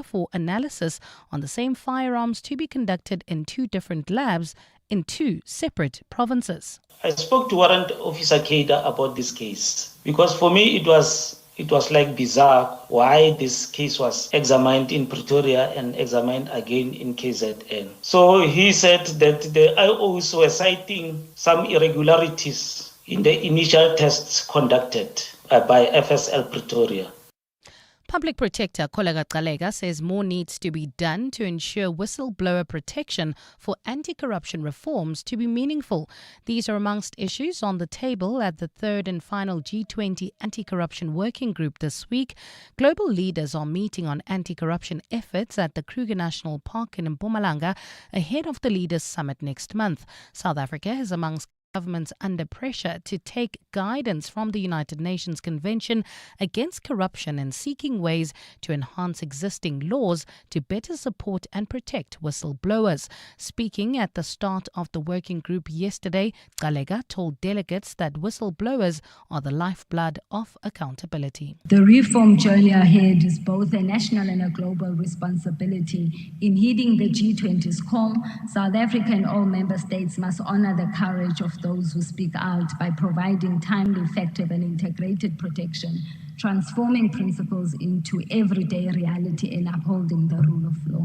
for analysis on the same firearms to be conducted in 2 different labs in 2 separate provinces. I spoke to Warrant Officer Keida about this case because for me it was like bizarre why this case was examined in Pretoria and examined again in KZN. So he said that the IOs were citing some irregularities in the initial tests conducted by FSL Pretoria. Public Protector Kolega Kalega says more needs to be done to ensure whistleblower protection for anti-corruption reforms to be meaningful. These are amongst issues on the table at the 3rd and final G20 Anti-Corruption Working Group this week. Global leaders are meeting on anti-corruption efforts at the Kruger National Park in Mpumalanga ahead of the Leaders Summit next month. South Africa is amongst governments under pressure to take guidance from the United Nations Convention Against Corruption and seeking ways to enhance existing laws to better support and protect whistleblowers. Speaking at the start of the working group yesterday, Kalega told delegates that whistleblowers are the lifeblood of accountability. The reform journey ahead is both a national and a global responsibility. In heeding the G20's call, South Africa and all member states must honor the courage of those who speak out by providing timely, effective and integrated protection, transforming principles into everyday reality and upholding the rule of law.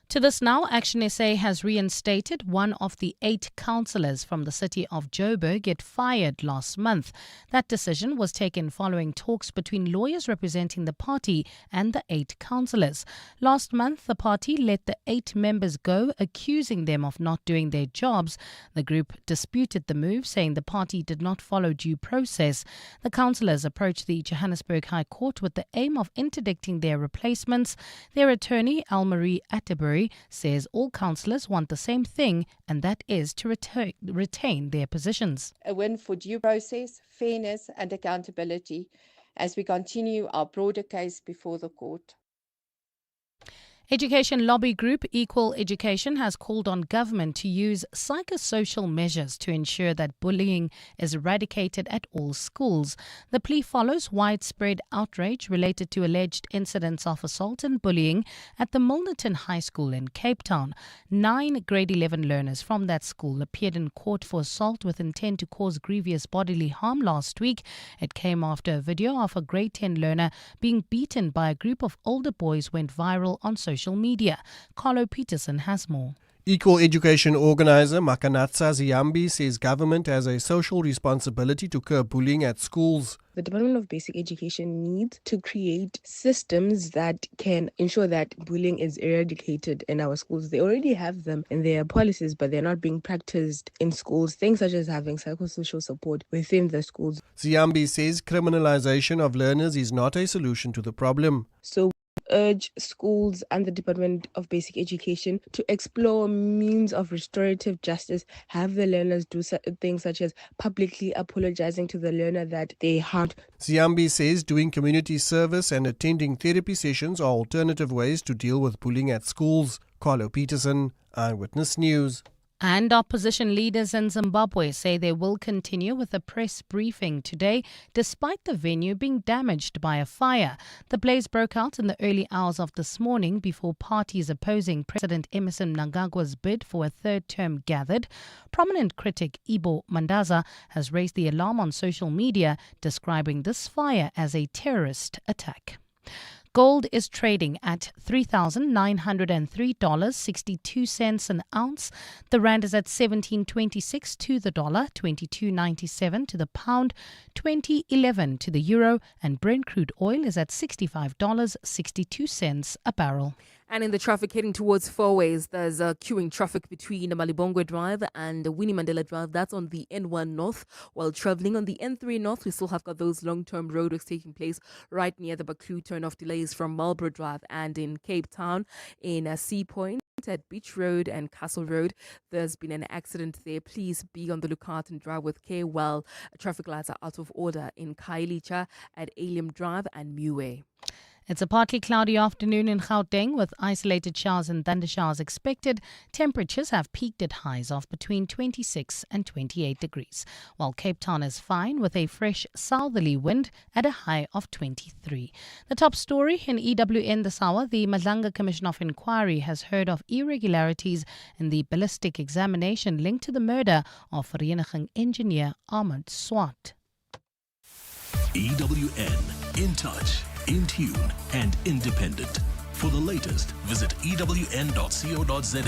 To this now, Action SA has reinstated one of the 8 councillors from the city of Joburg get fired last month. That decision was taken following talks between lawyers representing the party and the 8 councillors. Last month, the party let the 8 members go, accusing them of not doing their jobs. The group disputed the move, saying the party did not follow due process. The councillors approached the Johannesburg High Court with the aim of interdicting their replacements. Their attorney, Almarie Atterbury, says all councillors want the same thing, and that is to retain their positions. A win for due process, fairness and accountability as we continue our broader case before the court. Education lobby group Equal Education has called on government to use psychosocial measures to ensure that bullying is eradicated at all schools. The plea follows widespread outrage related to alleged incidents of assault and bullying at the Milnerton High School in Cape Town. 9 grade 11 learners from that school appeared in court for assault with intent to cause grievous bodily harm last week. It came after a video of a grade 10 learner being beaten by a group of older boys went viral on social media. Carlo Peterson has more. Equal Education organizer Makanatsa Ziyambi says government has a social responsibility to curb bullying at schools. The Department of Basic Education needs to create systems that can ensure that bullying is eradicated in our schools. They already have them in their policies, but they're not being practiced in schools. Things such as having psychosocial support within the schools. Ziyambi says criminalization of learners is not a solution to the problem. So urge schools and the Department of Basic Education to explore means of restorative justice, have the learners do things such as publicly apologizing to the learner that they harmed. Ziyambi says doing community service and attending therapy sessions are alternative ways to deal with bullying at schools. Carlo Peterson, Eyewitness News. And opposition leaders in Zimbabwe say they will continue with a press briefing today, despite the venue being damaged by a fire. The blaze broke out in the early hours of this morning before parties opposing President Emmerson Mnangagwa's bid for a 3rd term gathered. Prominent critic Ibo Mandaza has raised the alarm on social media, describing this fire as a terrorist attack. Gold is trading at $3,903.62 an ounce. The rand is at 17.26 to the dollar, 22.97 to the pound, 20.11 to the euro, and Brent crude oil is at $65.62 a barrel. And in the traffic heading towards Fourways, there's queuing traffic between Malibongwe Drive and Winnie Mandela Drive. That's on the N1 North. While traveling on the N3 North, we still have got those long-term roadworks taking place right near the Baklu turn-off delays from Marlborough Drive and in Cape Town, in Sea Point at Beach Road and Castle Road. There's been an accident there. Please be on the lookout and drive with care while traffic lights are out of order in Khayelitsha at Alium Drive and Muwe. It's a partly cloudy afternoon in Gauteng with isolated showers and thundershowers expected. Temperatures have peaked at highs of between 26 and 28 degrees, while Cape Town is fine with a fresh southerly wind at a high of 23. The top story in EWN this hour, the Madlanga Commission of Inquiry has heard of irregularities in the ballistic examination linked to the murder of Vereniging engineer Ahmed Swart. EWN, in touch, in tune, and independent. For the latest, visit ewn.co.za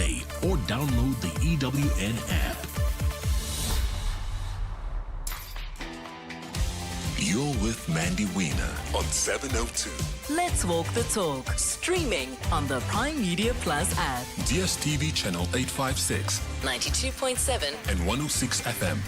or download the EWN app. You're with Mandy Wiener on 702. Let's walk the talk. Streaming on the Prime Media Plus app. DSTV channel 856, 92.7 and 106 FM.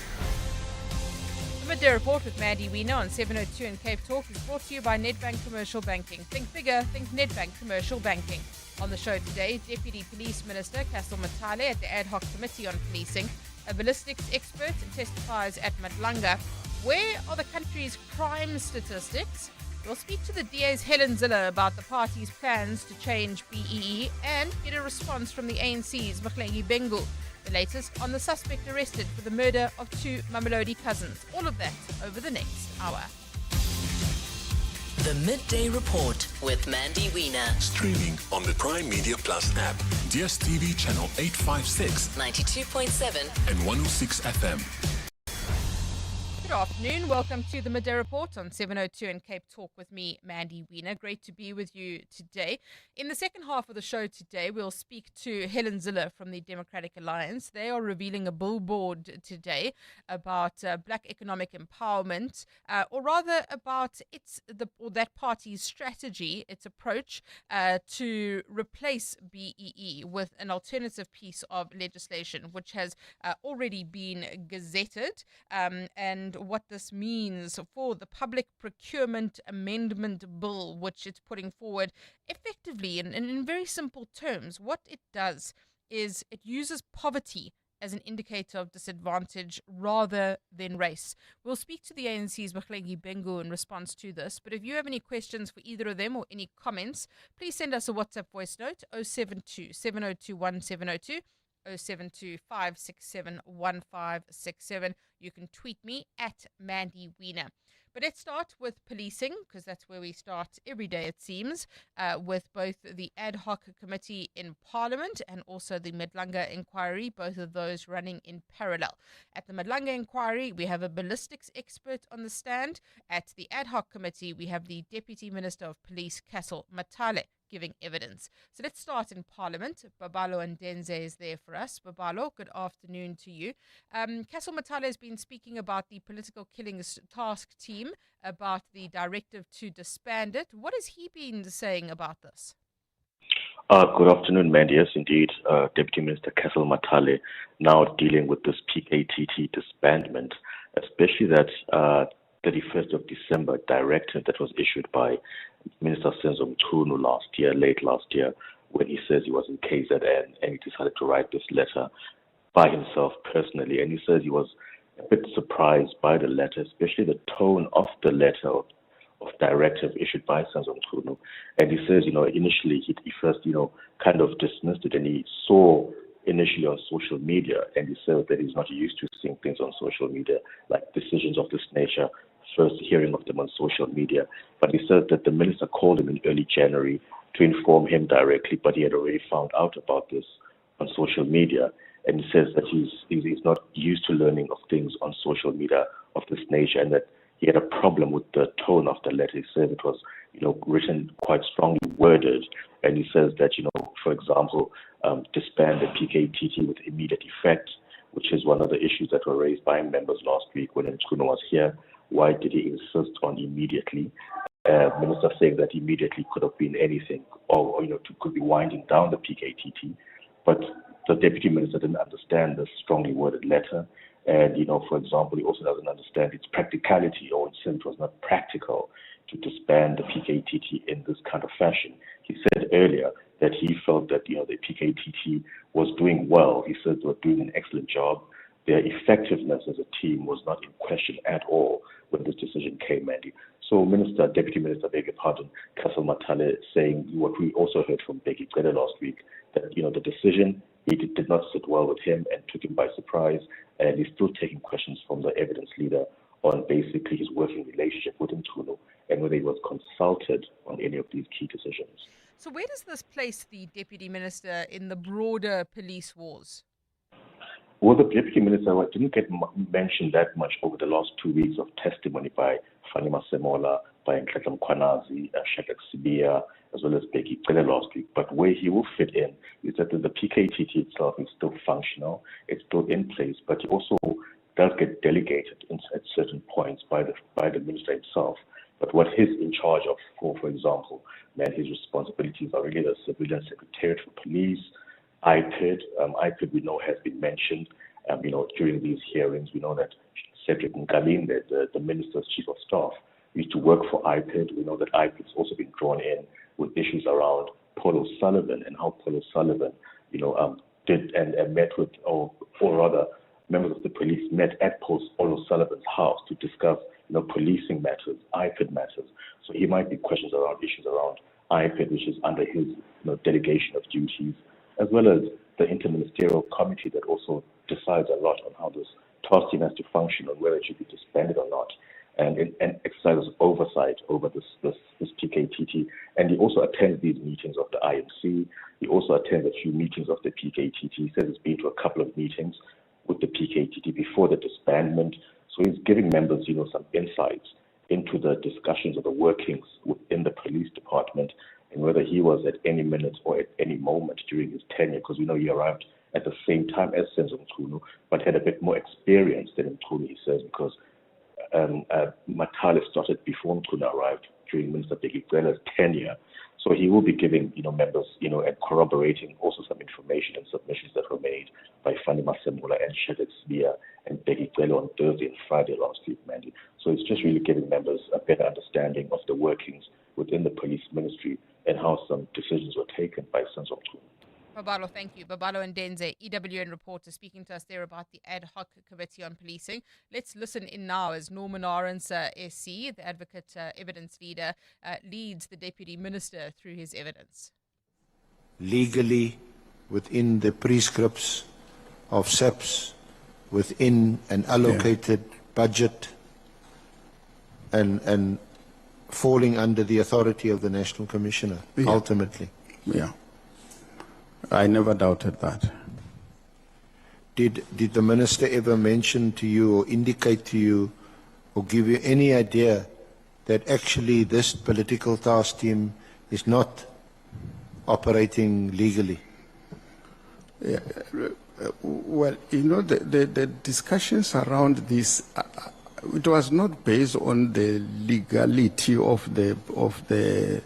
Midday Report with Mandy Wiener on 702 and Cape Talk is brought to you by Nedbank Commercial Banking. Think bigger, think Nedbank Commercial Banking. On the show today, Deputy Police Minister Cassel Mathale at the Ad Hoc Committee on Policing, a ballistics expert testifies at Madlanga. Where are the country's crime statistics? We'll speak to the DA's Helen Ziller about the party's plans to change BEE and get a response from the ANC's Bengu. The latest on the suspect arrested for the murder of two Mamelodi cousins. All of that over the next hour. The Midday Report with Mandy Wiener. Streaming on the Prime Media Plus app, DSTV channel 856, 92.7 and 106 FM. Good afternoon. Welcome to the Midday Report on 702 and Cape Talk with me, Mandy Wiener. Great to be with you today. In the second half of the show today, we'll speak to Helen Ziller from the Democratic Alliance. They are revealing a billboard today about black economic empowerment, or rather about that party's strategy, its approach to replace BEE with an alternative piece of legislation, which has already been gazetted, and what this means for the Public Procurement Amendment Bill, which it's putting forward. Effectively, and in very simple terms, what it does is it uses poverty as an indicator of disadvantage rather than race. We'll speak to the ANC's Bengu in response to this, but if you have any questions for either of them or any comments, please send us a WhatsApp voice note 072 702 1702. 072-567-1567. You can tweet me at Mandy Wiener. But let's start with policing, because that's where we start every day, it seems, with both the Ad Hoc Committee in Parliament and also the Madlanga Inquiry, both of those running in parallel. At the Madlanga Inquiry, we have a ballistics expert on the stand. At the Ad Hoc Committee, we have the Deputy Minister of Police, Cassel Mathale, giving evidence. So let's start in Parliament. Babalo and Denze is there for us. Babalo, good afternoon to you. Cassel Mathale has been speaking about the political killings task team, about the directive to disband it. What has he been saying about this? Good afternoon, Mandy. Yes, indeed. Deputy Minister Cassel Mathale now dealing with this PKTT disbandment, especially that 31st of December directive that was issued by Minister Senzo Mchunu late last year, when he says he was in KZN and he decided to write this letter by himself personally. And he says he was a bit surprised by the letter, especially the tone of the letter of directive issued by Senzo Mchunu. And he says, initially he first, kind of dismissed it, and he saw initially on social media, and he said that he's not used to seeing things on social media, like decisions of this nature, first hearing of them on social media. But he said that the minister called him in early January to inform him directly, but he had already found out about this on social media. And he says that he's not used to learning of things on social media of this nature, and that he had a problem with the tone of the letter. He said it was, written quite strongly worded. And he says that, for example, disband the PKTT with immediate effect, which is one of the issues that were raised by members last week when Mchunu was here. Why did he insist on immediately? Minister saying that immediately could have been anything, or could be winding down the PKTT. But the deputy minister didn't understand the strongly worded letter. And, for example, he also doesn't understand its practicality, or it said it was not practical to disband the PKTT in this kind of fashion. He said earlier that he felt that, the PKTT was doing well. He said they were doing an excellent job. Their effectiveness as a team was not in question at all when this decision came, Mandy. So Deputy Minister, beg your pardon, Cassel Mathale saying what we also heard from Bheki Cele last week, that, the decision, it did not sit well with him and took him by surprise, and he's still taking questions from the evidence leader on basically his working relationship with Mchunu and whether he was consulted on any of these key decisions. So where does this place the Deputy Minister in the broader police wars? Well, the Deputy Minister didn't get mentioned that much over the last 2 weeks of testimony by Fani Masemola, by Ntlhahla Mkhwanazi, Shadrack Sibia, as well as Bheki Cele last week. But where he will fit in is that the PKTT itself is still functional, it's still in place, but he also does get delegated at certain points by the minister himself. But what he's in charge of, for example, his responsibilities are really the Civilian Secretariat for Police, IPID. IPID, we know, has been mentioned, during these hearings. We know that Cedric Nkalinde, the minister's chief of staff, used to work for IPID. We know that IPID's also been drawn in with issues around Paul O'Sullivan and how Paul O'Sullivan, did and met with, or rather, members of the police met at Paul O'Sullivan's house to discuss, policing matters, IPID matters. So he might be questions around issues around IPID, which is under his delegation of duties, as well as the interministerial committee that also decides a lot on how this task team has to function, on whether it should be disbanded or not, and exercises oversight over this PKTT. And he also attends these meetings of the IMC. He also attends a few meetings of the PKTT. He says he's been to a couple of meetings with the PKTT before the disbandment. So he's giving members, some insights into the discussions of the workings within the police department, and whether he was at any minute or at any moment during his tenure, because we know he arrived at the same time as Senzo Mchunu, but had a bit more experience than Mchunu, he says, because Mathale started before Mchunu arrived during Minister Bheki Cele's tenure. So he will be giving, members, and corroborating also some information and submissions that were made by Fani Masemola and Shadrack Sibia and Bheki Cele on Thursday and Friday last week, Mandy. So it's just really giving members a better understanding of the workings within the police ministry and how some decisions were taken by Senzo Mchunu. Babalo, thank you. Babalo and Denze, EWN reporter, speaking to us there about the Ad Hoc Committee on Policing. Let's listen in now as Norman Arons, SC, the advocate evidence leader, leads the Deputy Minister through his evidence. Legally, within the prescripts of SAPS, within an allocated budget, and falling under the authority of the National Commissioner, ultimately. Yeah. I never doubted that. Did the minister ever mention to you or indicate to you or give you any idea that actually this political task team is not operating legally? Yeah, well, the discussions around this, it was not based on the legality of the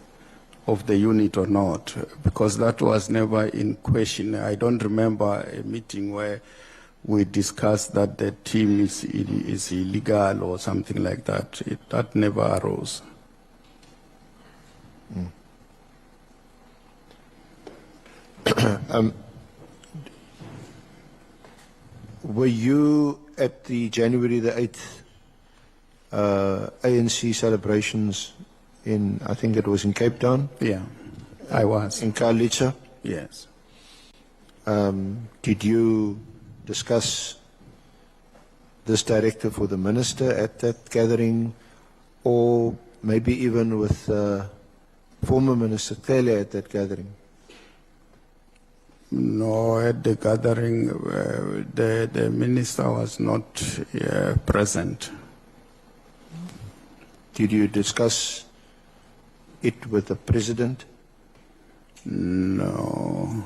unit or not, because that was never in question. I don't remember a meeting where we discussed that the team is illegal or something like that. That never arose. Were you at the January the 8th ANC celebrations in, I think it was in Cape Town? Yeah, I was. In Khayelitsha? Yes. Did you discuss this directive with the minister at that gathering, or maybe even with former Minister Cele at that gathering? No, at the gathering, the minister was not present. Did you discuss it with the president? No.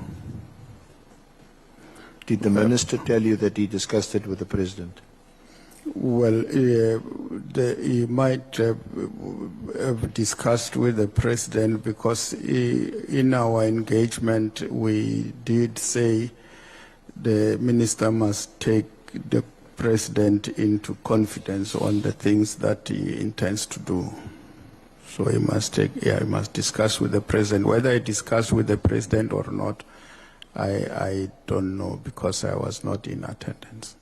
Did the minister tell you that he discussed it with the president? Well, he might have discussed with the president, because in our engagement we did say the minister must take the president into confidence on the things that he intends to do. So he must discuss with the president. Whether he discussed with the president or not, I don't know, because I was not in attendance.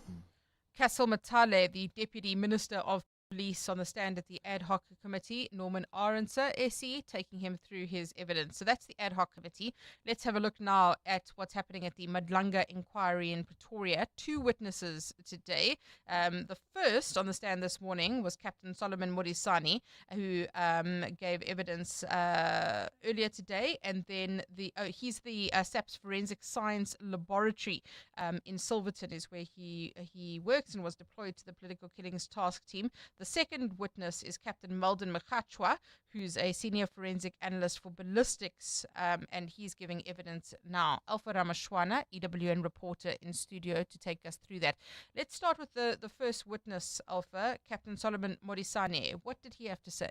Cassel Mathale, the Deputy Minister of Police on the stand at the Ad Hoc Committee, Norman Arendse, SE, taking him through his evidence. So that's the Ad Hoc Committee. Let's have a look now at what's happening at the Madlanga inquiry in Pretoria. 2 witnesses today. The first on the stand this morning was Captain Solomon Modisani, who gave evidence earlier today. And then he's the SAPS Forensic Science Laboratory in Silverton is where he works and was deployed to the Political Killings Task Team. The second witness is Captain Meldon Mkhatshwa, who's a senior forensic analyst for ballistics, and he's giving evidence now. Alpha Ramashwana, EWN reporter in studio to take us through that. Let's start with the first witness, Alpha, Captain Solomon Modisane. What did he have to say?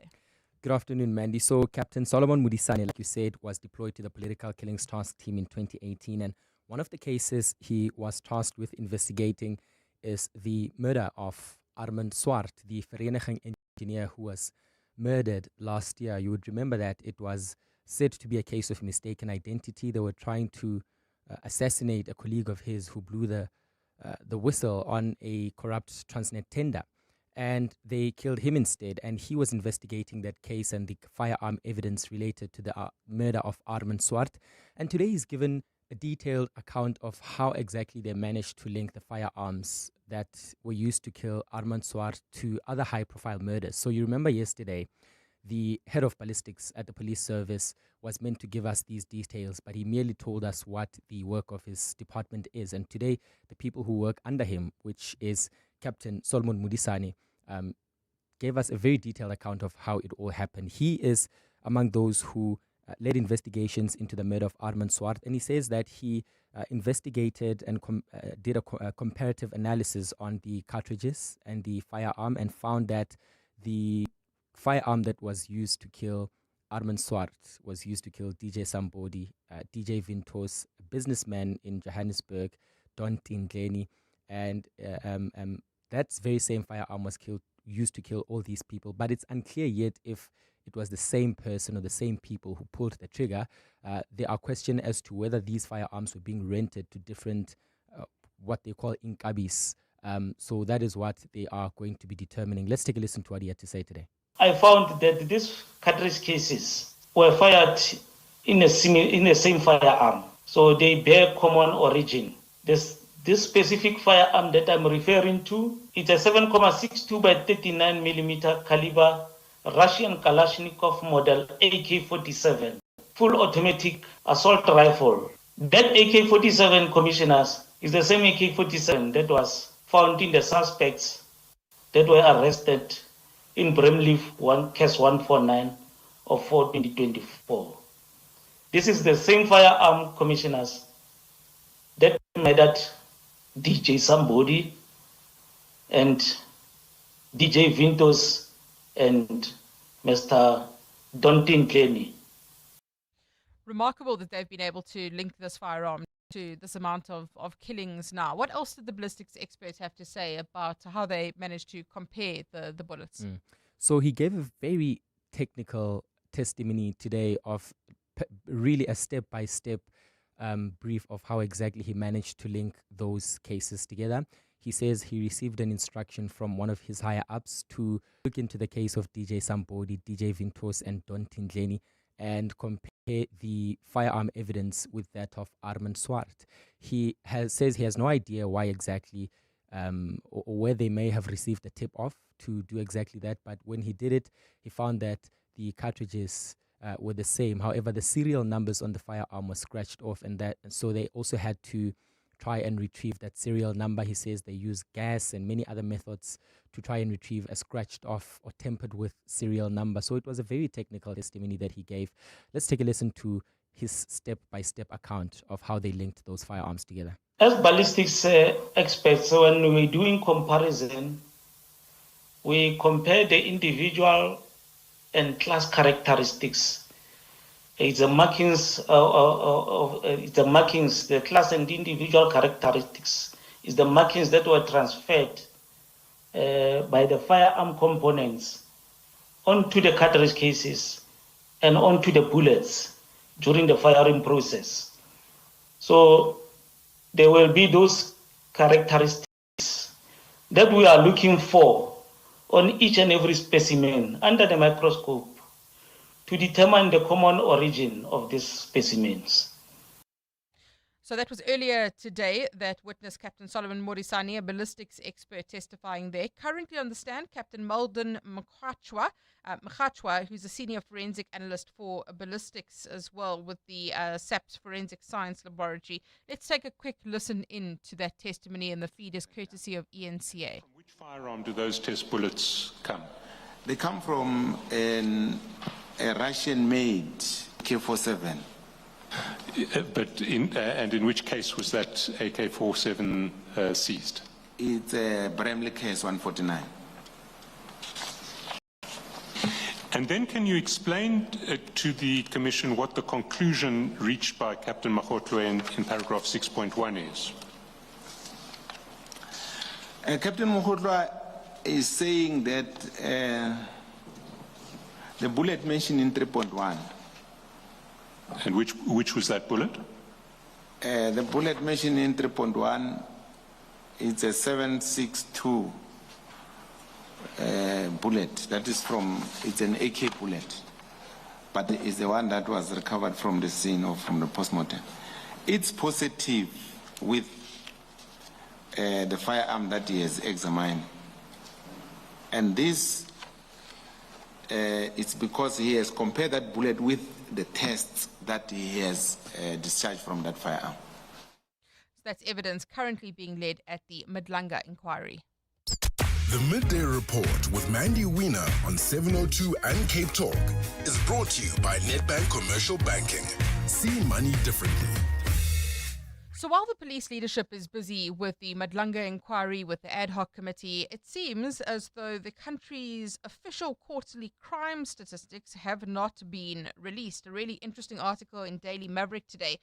Good afternoon, Mandy. So Captain Solomon Modisane, like you said, was deployed to the Political Killings Task Team in 2018, and one of the cases he was tasked with investigating is the murder of Armand Swart, the Vereniging engineer who was murdered last year. You would remember that it was said to be a case of mistaken identity. They were trying to assassinate a colleague of his who blew the whistle on a corrupt Transnet tender, and they killed him instead. And he was investigating that case and the firearm evidence related to the murder of Armand Swart. And today he's given a detailed account of how exactly they managed to link the firearms that were used to kill Armand Swart to other high-profile murders. So you remember yesterday, the head of ballistics at the police service was meant to give us these details, but he merely told us what the work of his department is. And today, the people who work under him, which is Captain Solomon Modisane, gave us a very detailed account of how it all happened. He is among those who led investigations into the murder of Armand Swart, and he says that he investigated and did a comparative analysis on the cartridges and the firearm and found that the firearm that was used to kill Armand Swart was used to kill DJ Sambodi, DJ Vintos, a businessman in Johannesburg, Don Tingleni, and that very same firearm was used to kill all these people. But it's unclear yet if it was the same person or the same people who pulled the trigger. There are questions as to whether these firearms were being rented to different, what they call inkabis. So that is what they are going to be determining. Let's take a listen to what he had to say today. I found that these cartridge cases were fired in the same firearm. So they bear common origin. This specific firearm that I'm referring to, it's a 7.62 by 39 millimeter caliber Russian Kalashnikov model AK-47, full automatic assault rifle. That AK-47, commissioners, is the same AK-47 that was found in the suspects that were arrested in Bramleaf case 149 of 2024. This is the same firearm, commissioners, that murdered DJ Sambodi and DJ Vintos and Mr. Dontin Kenny. Remarkable that they've been able to link this firearm to this amount of killings now. What else did the ballistics experts have to say about how they managed to compare the bullets? So he gave a very technical testimony today of really a step-by-step brief of how exactly he managed to link those cases together. He says he received an instruction from one of his higher-ups to look into the case of DJ Sambodi, DJ Vintos, and Don Tingleni and compare the firearm evidence with that of Armand Swart. He says he has no idea why exactly or where they may have received a tip-off to do exactly that, but when he did it, he found that the cartridges were the same. However, the serial numbers on the firearm were scratched off, and so they also had to try and retrieve that serial number. He says they used gas and many other methods to try and retrieve a scratched off or tampered with serial number. So it was a very technical testimony that he gave. Let's take a listen to his step-by-step account of how they linked those firearms together. As ballistics experts, when we're doing comparison, we compare the individual and class characteristics. It's the markings the class and individual characteristics is the markings that were transferred by the firearm components onto the cartridge cases and onto the bullets during the firing process. So there will be those characteristics that we are looking for on each and every specimen under the microscope to determine the common origin of these specimens. So that was earlier today that witness Captain Solomon Morisani, a ballistics expert, testifying there. Currently on the stand, Captain Malden Mkhachwa, who's a senior forensic analyst for ballistics as well with the SAPS Forensic Science Laboratory. Let's take a quick listen in to that testimony, and the feed is courtesy of ENCA. From which firearm do those test bullets come? They come from a Russian-made AK-47. But in which case was that AK-47 seized? It's a Bramley case 149. And then can you explain to the Commission what the conclusion reached by Captain Mkhachwa in paragraph 6.1 is? Captain Mkhachwa is saying that the bullet mentioned in 3.1. And which was that bullet? The bullet mentioned in 3.1, it's a 7.62 bullet. That is it's an AK bullet, but it's the one that was recovered from the scene or from the postmortem. It's positive with the firearm that he has examined. And this, it's because he has compared that bullet with the tests that he has discharged from that firearm. So that's evidence currently being led at the Midlanga inquiry. The Midday Report with Mandy Wiener on 702 and Cape Talk is brought to you by Nedbank Commercial Banking. See money differently. So while the police leadership is busy with the Midlanga inquiry with the Ad Hoc Committee, it seems as though the country's official quarterly crime statistics have not been released. A really interesting article in Daily Maverick today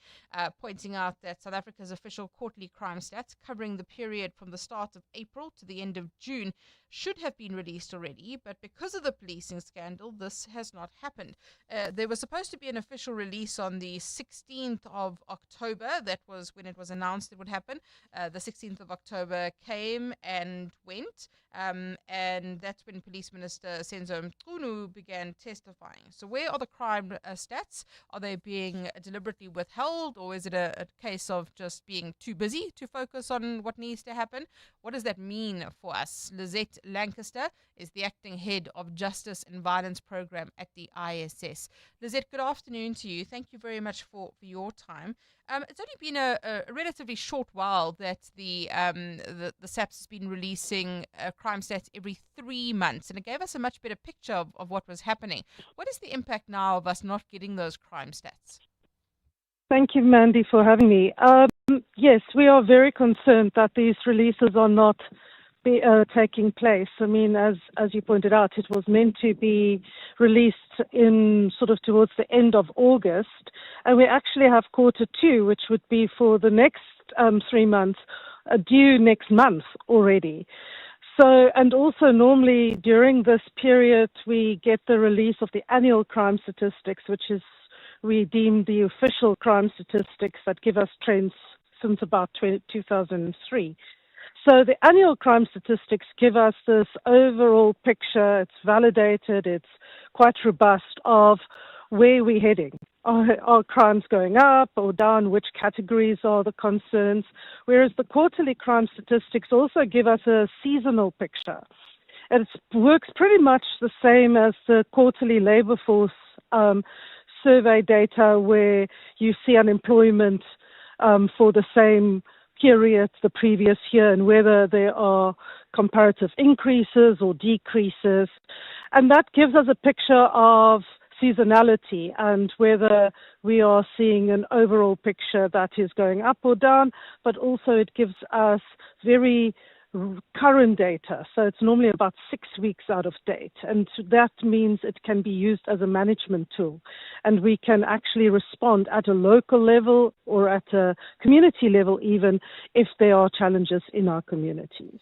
pointing out that South Africa's official quarterly crime stats covering the period from the start of April to the end of June should have been released already, but because of the policing scandal, this has not happened. There was supposed to be an official release on the 16th of October. That was when it was announced it would happen. The 16th of October came and went, and that's when Police Minister Senzo Mchunu began testifying. So where are the crime stats? Are they being deliberately withheld, or is it a case of just being too busy to focus on what needs to happen? What does that mean for us? Lizette Lancaster is the acting head of Justice and Violence Program at the ISS. Lizette, good afternoon to you. Thank you very much for your time. It's only been a relatively short while that the SAPS has been releasing crime stats every 3 months, and it gave us a much better picture of what was happening. What is the impact now of us not getting those crime stats? Thank you, Mandy, for having me. Yes, we are very concerned that these releases are not taking place. I mean, as you pointed out, it was meant to be released in sort of towards the end of August, and we actually have quarter two, which would be for the next 3 months, due next month already. So, and also normally during this period, we get the release of the annual crime statistics, which is we deem the official crime statistics that give us trends since about 2003. So the annual crime statistics give us this overall picture. It's validated, it's quite robust of where we're heading. Are crimes going up or down? Which categories are the concerns? Whereas the quarterly crime statistics also give us a seasonal picture. It works pretty much the same as the quarterly labor force survey data, where you see unemployment for the same period the previous year and whether there are comparative increases or decreases. And that gives us a picture of seasonality and whether we are seeing an overall picture that is going up or down, but also it gives us very current data. So it's normally about 6 weeks out of date. And that means it can be used as a management tool. And we can actually respond at a local level or at a community level even if there are challenges in our communities.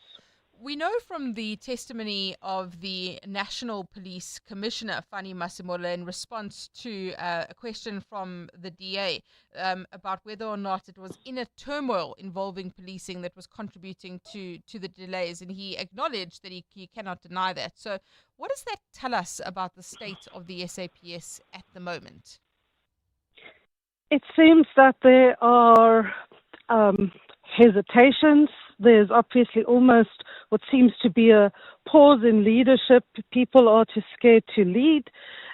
We know from the testimony of the National Police Commissioner, Fani Masemola, in response to a question from the DA about whether or not it was inner turmoil involving policing that was contributing to the delays, and he acknowledged that he cannot deny that. So what does that tell us about the state of the SAPS at the moment? It seems that there are hesitations. There's obviously almost what seems to be a pause in leadership. People are too scared to lead.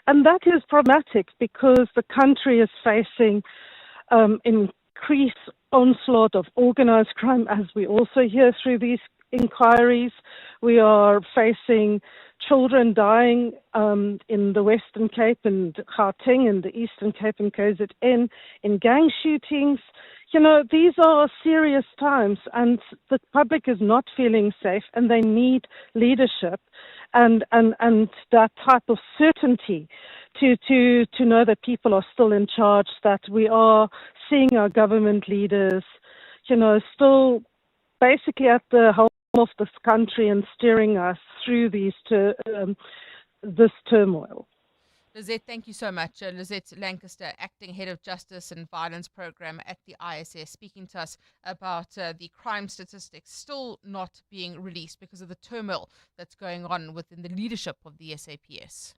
And that is problematic because the country is facing increased onslaught of organized crime, as we also hear through these inquiries. We are facing children dying in the Western Cape and Gauteng and the Eastern Cape and KZN in gang shootings. You know, these are serious times and the public is not feeling safe and they need leadership and that type of certainty to know that people are still in charge, that we are seeing our government leaders, you know, still basically at the helm of this country and steering us through this turmoil. Lizette, thank you so much. Lizette Lancaster, Acting Head of Justice and Violence Program at the ISS, speaking to us about the crime statistics still not being released because of the turmoil that's going on within the leadership of the SAPS.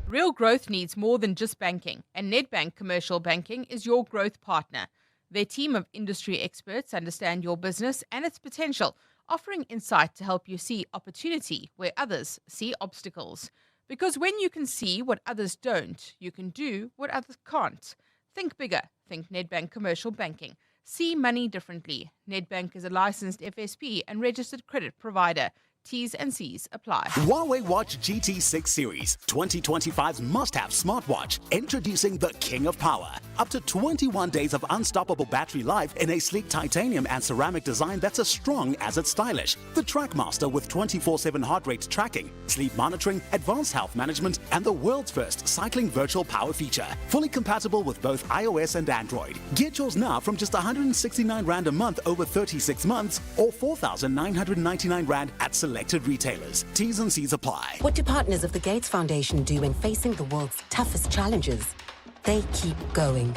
Real growth needs more than just banking, and Nedbank Commercial Banking is your growth partner. Their team of industry experts understand your business and its potential, offering insight to help you see opportunity where others see obstacles. Because when you can see what others don't, you can do what others can't. Think bigger. Think Nedbank Commercial Banking. See money differently. Nedbank is a licensed FSP and registered credit provider. T's and C's apply. Huawei Watch GT6 Series, 2025's must-have smartwatch, introducing the king of power. Up to 21 days of unstoppable battery life in a sleek titanium and ceramic design that's as strong as it's stylish. The Trackmaster with 24/7 heart rate tracking, sleep monitoring, advanced health management, and the world's first cycling virtual power feature. Fully compatible with both iOS and Android. Get yours now from just 169 Rand a month over 36 months or 4,999 Rand at selected retailers. T's and C's apply. What do partners of the Gates Foundation do in facing the world's toughest challenges? They keep going.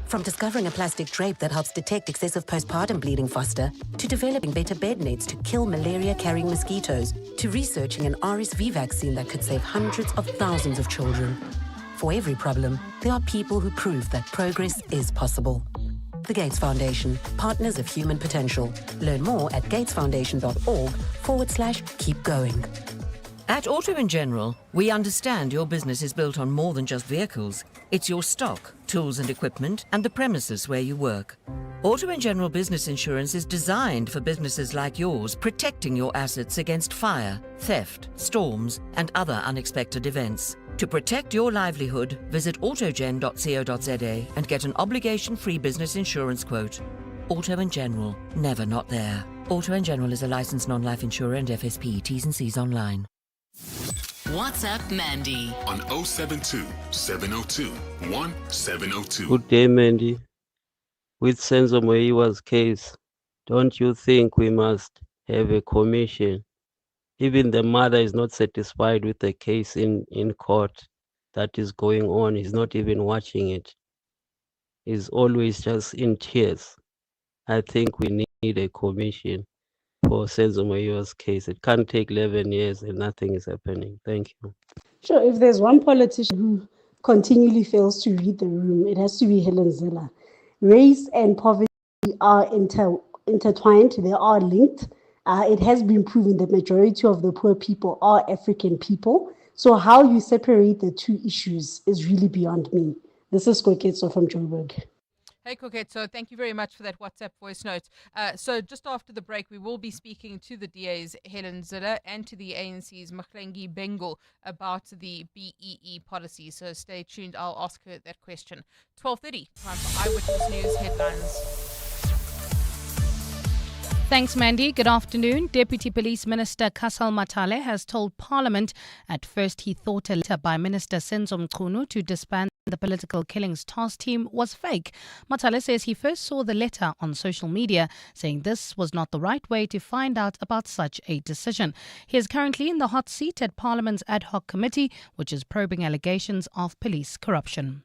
From discovering a plastic drape that helps detect excessive postpartum bleeding faster, to developing better bed nets to kill malaria-carrying mosquitoes, to researching an RSV vaccine that could save hundreds of thousands of children. For every problem, there are people who prove that progress is possible. The Gates Foundation, partners of human potential. Learn more at gatesfoundation.org/keep going. At Auto & General, we understand your business is built on more than just vehicles. It's your stock, tools and equipment, and the premises where you work. Auto & General Business Insurance is designed for businesses like yours, protecting your assets against fire, theft, storms, and other unexpected events. To protect your livelihood, visit autogen.co.za and get an obligation-free business insurance quote. Auto & General, never not there. Auto & General is a licensed non-life insurer and FSP. T's and C's online. WhatsApp Mandy on 072 702 1702. Good day, Mandy. With Senzo Moiwa's case, don't you think we must have a commission? Even the mother is not satisfied with the case in court that is going on. He's not even watching it. He's always just in tears. I think we need a commission for Senzo Moiwa's case. It can't take 11 years and nothing is happening. Thank you. Sure, if there's one politician who continually fails to read the room, it has to be Helen Zille. Race and poverty are intertwined, they are linked. It has been proven that majority of the poor people are African people. So how you separate the two issues is really beyond me. This is Koketso from Joburg. Hey, Koketso, thank you very much for that WhatsApp voice note. So just after the break, we will be speaking to the DA's Helen Zille and to the ANC's Mahlengi Bengo about the BEE policy. So stay tuned. I'll ask her that question. 12:30, time for Eyewitness News headlines. Thanks, Mandy. Good afternoon. Deputy Police Minister Cassel Mathale has told Parliament at first he thought a letter by Minister Senzo Mchunu to disband the Political Killings Task Team was fake. Mathale says he first saw the letter on social media, saying this was not the right way to find out about such a decision. He is currently in the hot seat at Parliament's Ad Hoc Committee, which is probing allegations of police corruption.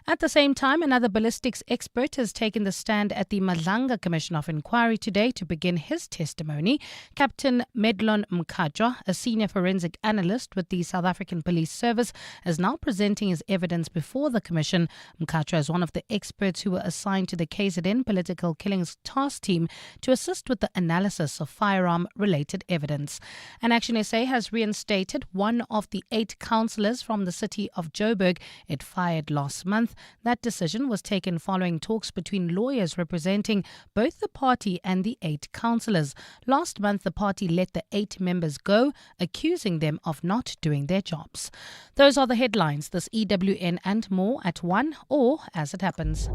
At the same time, another ballistics expert has taken the stand at the Madlanga Commission of Inquiry today to begin his testimony. Captain Medlon Mkhatshwa, a senior forensic analyst with the South African Police Service, is now presenting his evidence before the commission. Mkhatshwa is one of the experts who were assigned to the KZN Political Killings Task Team to assist with the analysis of firearm-related evidence. An Action SA has reinstated one of the 8 councillors from the city of Joburg it fired last month. That decision was taken following talks between lawyers representing both the party and the 8 councillors. Last month, the party let the 8 members go, accusing them of not doing their jobs. Those are the headlines. This EWN and more at 1 or as it happens.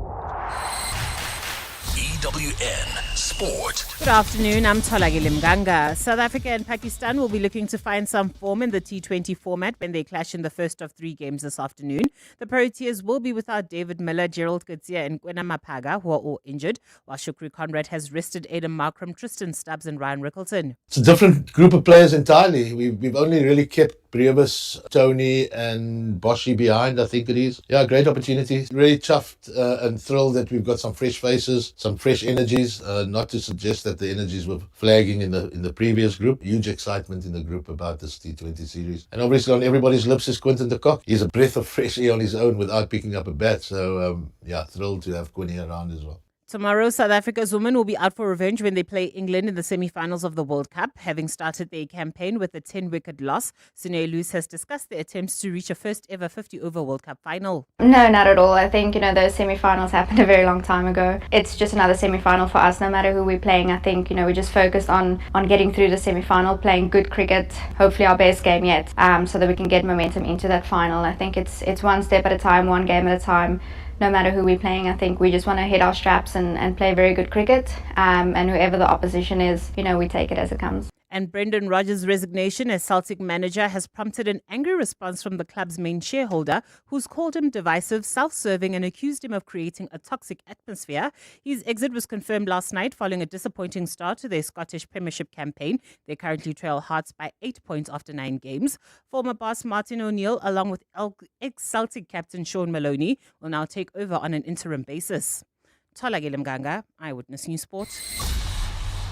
EWN Sport. Good afternoon, I'm Tolagile Mganga. South Africa and Pakistan will be looking to find some form in the T20 format when they clash in the first of 3 games this afternoon. The Proteas will be without David Miller, Gerald Coetzee and Kwena Mapaga, who are all injured, while Shukri Conrad has rested Aidan Markram, Tristan Stubbs and Ryan Rickleton. It's a different group of players entirely. We've only really kept Brevis, Tony and Boshi behind, I think it is. Yeah, great opportunity. Really chuffed and thrilled that we've got some fresh faces, some fresh energies, not to suggest that the energies were flagging in the previous group. Huge excitement in the group about this T20 series. And obviously on everybody's lips is Quinton de Kock. He's a breath of fresh air on his own without picking up a bat. So, thrilled to have Quinny around as well. Tomorrow, South Africa's women will be out for revenge when they play England in the semi-finals of the World Cup. Having started their campaign with a 10-wicket loss, Sunay Luce has discussed their attempts to reach a first-ever 50-over World Cup final. No, not at all. I think, those semi-finals happened a very long time ago. It's just another semi-final for us, no matter who we're playing. I think, we just focused on getting through the semi-final, playing good cricket, hopefully our best game yet, so that we can get momentum into that final. I think it's one step at a time, one game at a time. No matter who we're playing, I think we just want to hit our straps and play very good cricket. And whoever the opposition is, we take it as it comes. And Brendan Rodgers' resignation as Celtic manager has prompted an angry response from the club's main shareholder, who's called him divisive, self-serving and accused him of creating a toxic atmosphere. His exit was confirmed last night following a disappointing start to their Scottish Premiership campaign. They currently trail Hearts by 8 points after 9 games. Former boss Martin O'Neill, along with ex-Celtic captain Sean Maloney, will now take over on an interim basis. Tolagile Mganga, Eyewitness News Sport.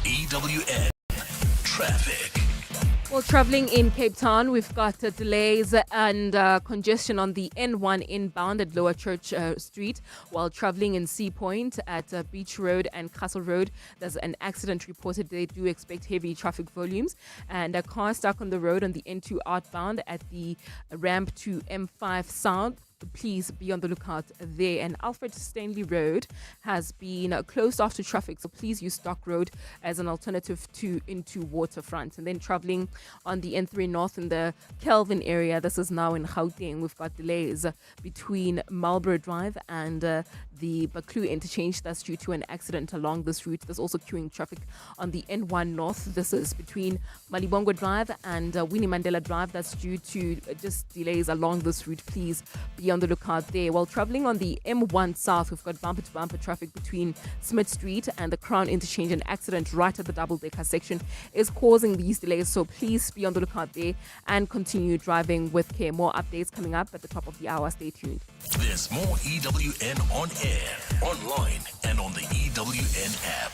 EWN Traffic. Well, traveling in Cape Town, we've got delays and congestion on the N1 inbound at Lower Church Street. While traveling in Sea Point at Beach Road and Cassel Road, there's an accident reported. They do expect heavy traffic volumes. And a car stuck on the road on the N2 outbound at the ramp to M5 South. Please be on the lookout there. And Alfred Stanley Road has been closed off to traffic, so please use Dock Road as an alternative into Waterfront. And then traveling on the N3 North in the Kelvin area, this is now in Gauteng. We've got delays between Marlborough Drive and the Baklu interchange. That's due to an accident along this route. There's also queuing traffic on the N1 North. This is between Malibongo Drive and Winnie Mandela Drive. That's due to just delays along this route. Please be on the lookout there. While traveling on the M1 South, we've got bumper-to-bumper traffic between Smith Street and the Crown interchange. An accident right at the double-decker section is causing these delays, so please be on the lookout there and continue driving with care. More updates coming up at the top of the hour. Stay tuned. There's more EWN on air, online, and on the EWN app.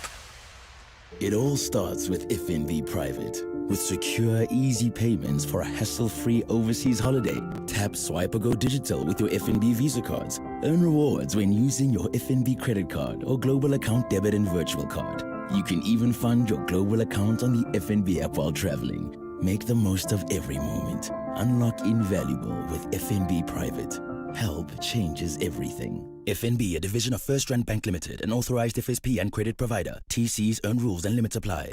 It all starts with FNB Private. With secure, easy payments for a hassle-free overseas holiday. Tap, swipe, or go digital with your FNB Visa cards. Earn rewards when using your FNB credit card or global account debit and virtual card. You can even fund your global account on the FNB app while traveling. Make the most of every moment. Unlock invaluable with FNB Private. Help changes everything. FNB, a division of First Rand Bank Limited, an authorized FSP and credit provider. TCs, earn rules and limits apply.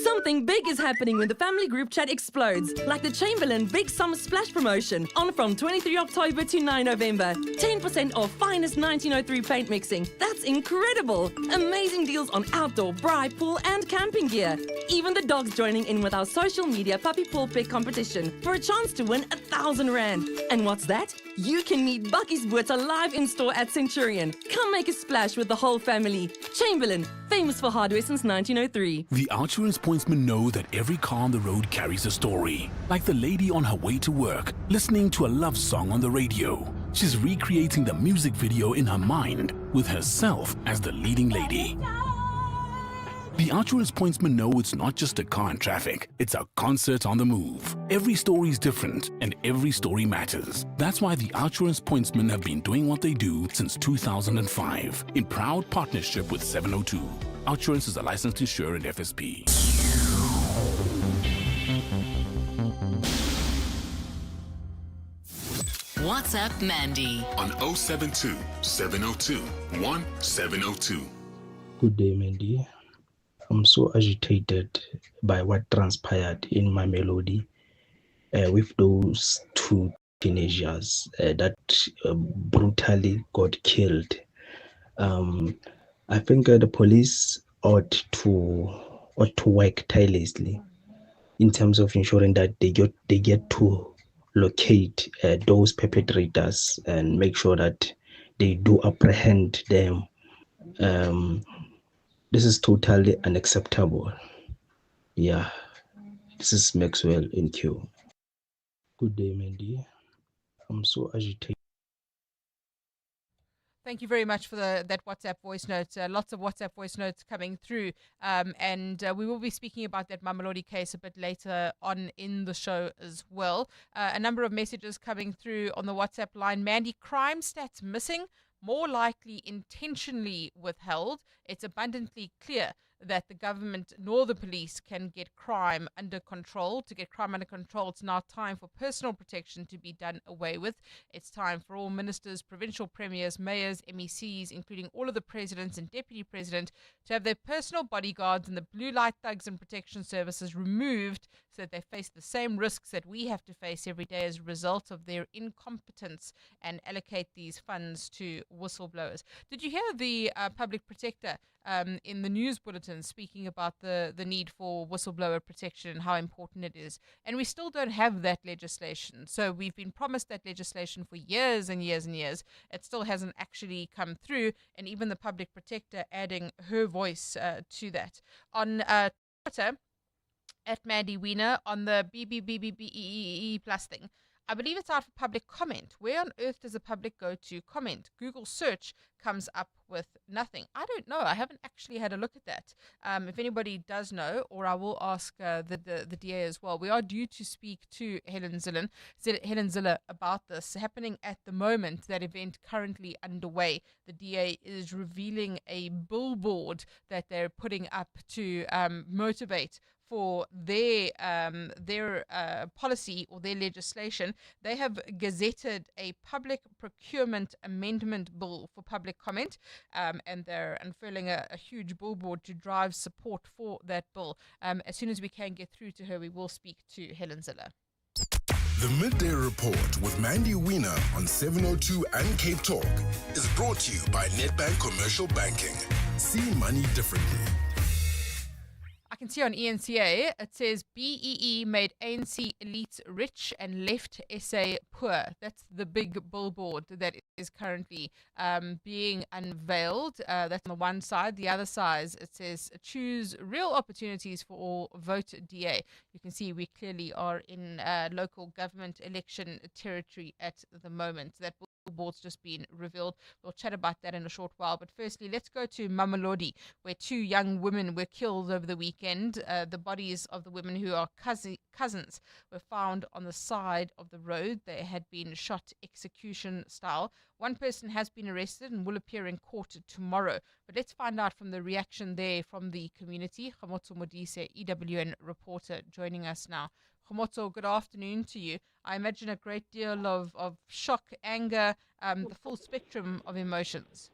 Something big is happening when the family group chat explodes, like the Chamberlain Big Summer Splash promotion, on from 23 October to 9 November. 10% off finest 1903 paint mixing. That's incredible! Amazing deals on outdoor, braai, pool and camping gear. Even the dogs joining in with our social media puppy pool pick competition for a chance to win R1,000. And what's that? you can meet Bucky's Butter live in store at Centurion. Come make a splash with the whole family. Chamberlain, famous for hardware since 1903. The Outsurance pointsmen know that every car on the road carries a story. Like the lady on her way to work, listening to a love song on the radio. She's recreating the music video in her mind with herself as the leading lady. The Outsurance pointsmen know it's not just a car in traffic, it's a concert on the move. Every story is different and every story matters. That's why the Outsurance pointsmen have been doing what they do since 2005 in proud partnership with 702. Outsurance is a licensed insurer and FSP. WhatsApp Mandy on 072 702 1702. Good day, Mandy. I'm so agitated by what transpired in my melody with those two teenagers that brutally got killed. I think the police ought to work tirelessly in terms of ensuring that they get to locate those perpetrators and make sure that they do apprehend them. This is totally unacceptable. Yeah, this is Maxwell in Q. Good day, Mandy. I'm so agitated. Thank you very much for that WhatsApp voice note. Lots of WhatsApp voice notes coming through. And we will be speaking about that Mamelodi case a bit later on in the show as well. A number of messages coming through on the WhatsApp line. Mandy, crime stats missing, more likely intentionally withheld. It's abundantly clear that the government nor the police can get crime under control. To get crime under control, it's now time for personal protection to be done away with. It's time for all ministers, provincial premiers, mayors, MECs, including all of the presidents and deputy president, to have their personal bodyguards and the blue light thugs and protection services removed so that they face the same risks that we have to face every day as a result of their incompetence, and allocate these funds to whistleblowers. Did you hear the public protector in the news bulletin speaking about the need for whistleblower protection and how important it is? And we still don't have that legislation. So we've been promised that legislation for years and years and years. It still hasn't actually come through, and even the public protector adding her voice to that. On Twitter, at Mandy Wiener, on the BBBBBEE plus thing, I believe it's out for public comment. Where on earth does the public go to comment? Google search comes up with nothing. I don't know. I haven't actually had a look at that. If anybody does know, or I will ask the DA as well. We are due to speak to Helen Ziller about this happening at the moment. That event currently underway. The DA is revealing a billboard that they're putting up to motivate for their policy or their legislation. They have gazetted a public procurement amendment bill for public comment, and they're unfurling a huge billboard to drive support for that bill. As soon as we can get through to her, we will speak to Helen Ziller. The Midday Report with Mandy Wiener on 702 and Cape Talk is brought to you by Nedbank Commercial Banking. See money differently. I can see on ENCA, it says BEE made ANC elites rich and left SA poor. That's the big billboard that is currently being unveiled. That's on the one side. The other side, it says choose real opportunities for all, vote DA. You can see we clearly are in local government election territory at the moment. That billboard's just been revealed. We'll chat about that in a short while. But firstly, let's go to Mamelodi, where two young women were killed over the weekend. The bodies of the women, who are cousins, were found on the side of the road. They had been shot execution style. One person has been arrested and will appear in court tomorrow. But let's find out from the reaction there from the community. Khomotso Modise, EWN reporter, joining us now. Khomotso, good afternoon to you. I imagine a great deal of shock, anger, the full spectrum of emotions.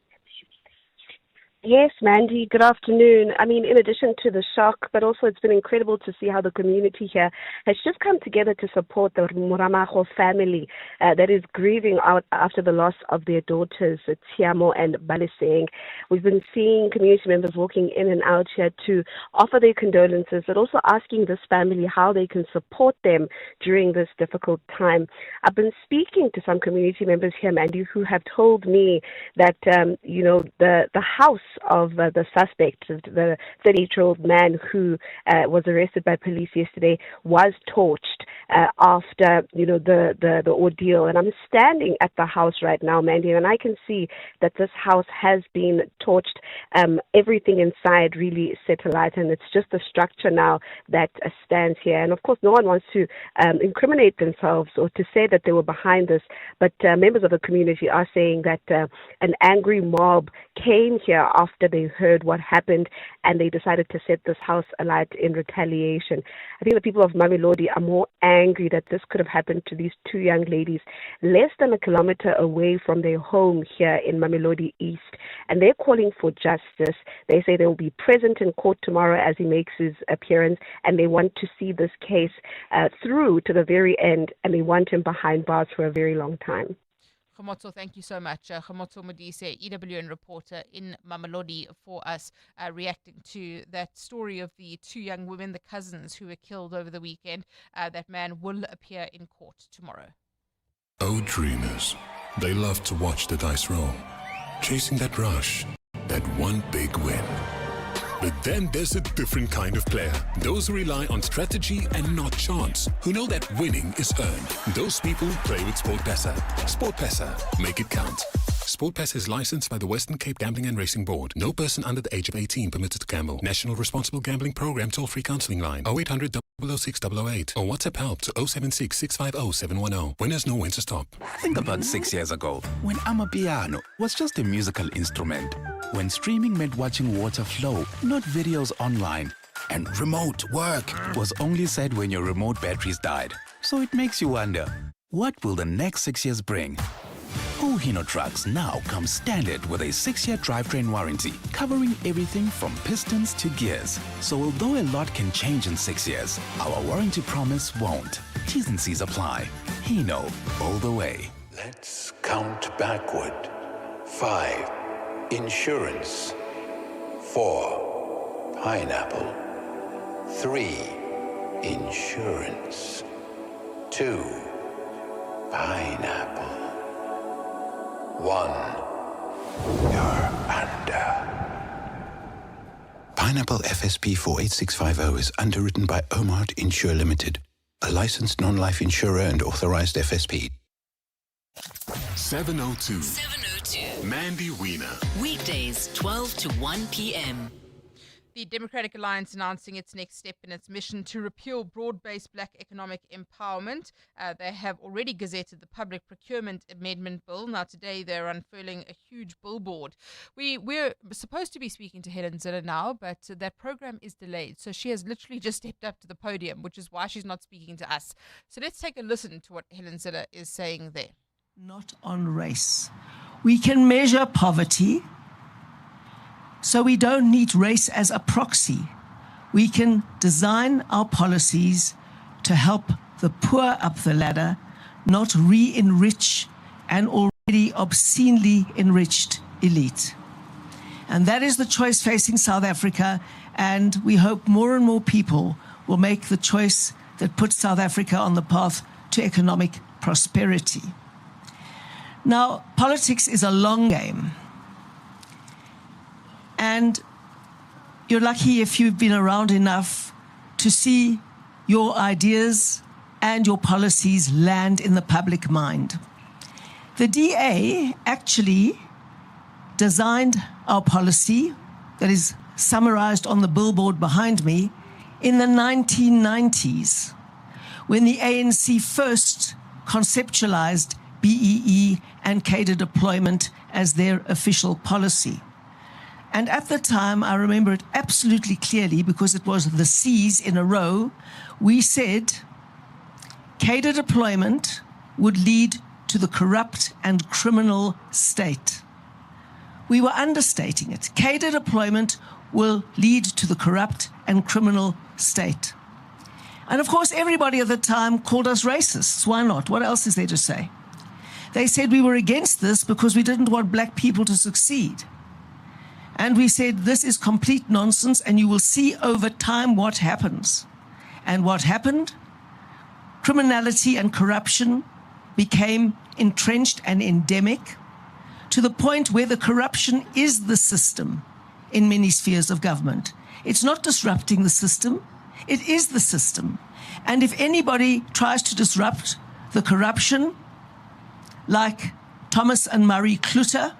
Yes, Mandy, good afternoon. I mean, in addition to the shock, but also it's been incredible to see how the community here has just come together to support the Muramago family that is grieving out after the loss of their daughters, Tiamo and Baliseng. We've been seeing community members walking in and out here to offer their condolences, but also asking this family how they can support them during this difficult time. I've been speaking to some community members here, Mandy, who have told me that, the house of the suspect, the 38-year-old man who was arrested by police yesterday, was torched after the ordeal. And I'm standing at the house right now, Mandy, and I can see that this house has been torched. Everything inside really set alight, and it's just the structure now that stands here. And of course, no one wants to incriminate themselves or to say that they were behind this, but members of the community are saying that an angry mob came here after they heard what happened, and they decided to set this house alight in retaliation. I think the people of Mamelodi are more angry that this could have happened to these two young ladies less than a kilometer away from their home here in Mamelodi East, and they're calling for justice. They say they will be present in court tomorrow as he makes his appearance, and they want to see this case through to the very end, and they want him behind bars for a very long time. Khomotso, thank you so much. Khomotso Modise, EWN reporter in Mamelodi, for us reacting to that story of the two young women, the cousins who were killed over the weekend. That man will appear in court tomorrow. Oh, dreamers. They love to watch the dice roll, chasing that rush, that one big win. But then there's a different kind of player. Those who rely on strategy and not chance. Who know that winning is earned. Those people play with SportPesa. SportPesa. Make it count. SportPesa is licensed by the Western Cape Gambling and Racing Board. No person under the age of 18 permitted to gamble. National Responsible Gambling Program toll-free counseling line 0800 006 008 or WhatsApp help to 076 650 710. Winners know when to stop. Think about 6 years ago when Amapiano was just a musical instrument. When streaming meant watching water flow, not videos online. And remote work was only said when your remote batteries died. So it makes you wonder, what will the next 6 years bring? Hino trucks now come standard with a 6-year drivetrain warranty, covering everything from pistons to gears. So although a lot can change in 6 years, our warranty promise won't. T's and C's apply. Hino, all the way. Let's count backward. 5. Insurance. 4. Pineapple. 3. Insurance. 2. Pineapple. 1. You're under. Pineapple FSP 48650 is underwritten by Omart Insure Limited, a licensed non-life insurer and authorized FSP. 702. Mandy Wiener. Weekdays, 12 to 1 p.m. The Democratic Alliance announcing its next step in its mission to repeal broad-based black economic empowerment. They have already gazetted the Public Procurement Amendment Bill. Now today they're unfurling a huge billboard. We're supposed to be speaking to Helen Zille now, but that program is delayed. So she has literally just stepped up to the podium, which is why she's not speaking to us. So let's take a listen to what Helen Zille is saying there. Not on race. We can measure poverty, so we don't need race as a proxy. We can design our policies to help the poor up the ladder, not re-enrich an already obscenely enriched elite. And that is the choice facing South Africa, and we hope more and more people will make the choice that puts South Africa on the path to economic prosperity. Now, politics is a long game. And you're lucky if you've been around enough to see your ideas and your policies land in the public mind. The DA actually designed our policy, that is summarized on the billboard behind me, in the 1990s, when the ANC first conceptualized BEE and cadre deployment as their official policy. And at the time, I remember it absolutely clearly because it was the C's in a row, we said cadre deployment would lead to the corrupt and criminal state. we were understating it. Cadre deployment will lead to the corrupt and criminal state. And of course, everybody at the time called us racists. Why not? What else is there to say? They said we were against this because we didn't want black people to succeed. And we said, this is complete nonsense, and you will see over time what happens. And what happened? Criminality and corruption became entrenched and endemic to the point where the corruption is the system in many spheres of government. It's not disrupting the system, it is the system. And if anybody tries to disrupt the corruption, like Thomas and Marie Kluter,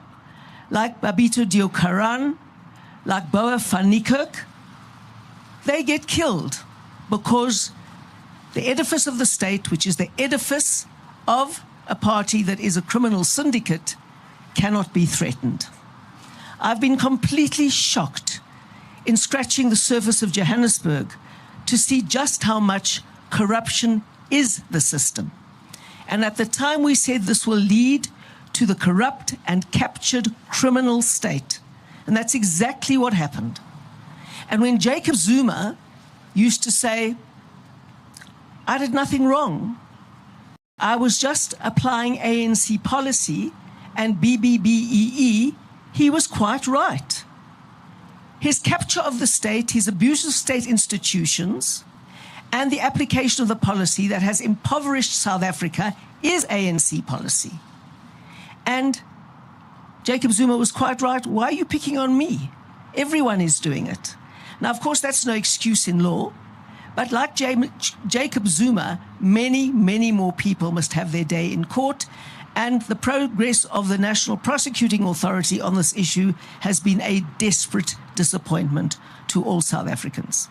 like Babito Deokaran, like Boa van Niekerk, they get killed because the edifice of the state, which is the edifice of a party that is a criminal syndicate, cannot be threatened. I've been completely shocked in scratching the surface of Johannesburg to see just how much corruption is the system. And at the time we said this will lead to the corrupt and captured criminal state. And that's exactly what happened. And when Jacob Zuma used to say, I did nothing wrong, I was just applying ANC policy and BBBEE, he was quite right. His capture of the state, his abuse of state institutions, and the application of the policy that has impoverished South Africa is ANC policy. And Jacob Zuma was quite right. Why are you picking on me? Everyone is doing it. Now, of course, that's no excuse in law. But like Jacob Zuma, many, many more people must have their day in court. And the progress of the National Prosecuting Authority on this issue has been a desperate disappointment to all South Africans.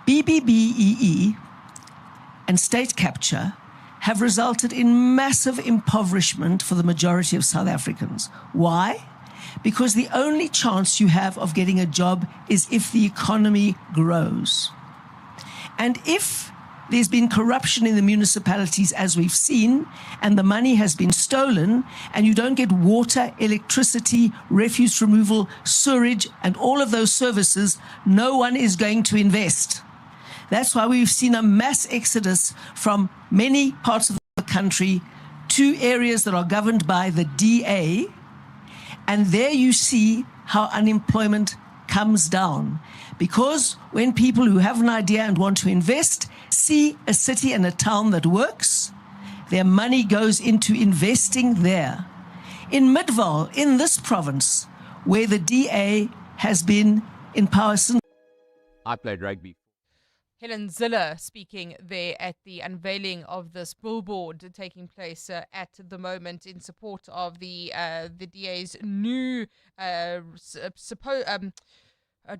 BBBEE and state capture have resulted in massive impoverishment for the majority of South Africans. Why? Because the only chance you have of getting a job is if the economy grows. And if there's been corruption in the municipalities, as we've seen, and the money has been stolen, and you don't get water, electricity, refuse removal, sewerage, and all of those services, no one is going to invest. That's why we've seen a mass exodus from many parts of the country to areas that are governed by the DA. And there you see how unemployment comes down. Because when people who have an idea and want to invest see a city and a town that works, their money goes into investing there. In Midvaal, in this province, where the DA has been in power since... I played rugby. Helen Zille speaking there at the unveiling of this billboard taking place at the moment in support of the DA's new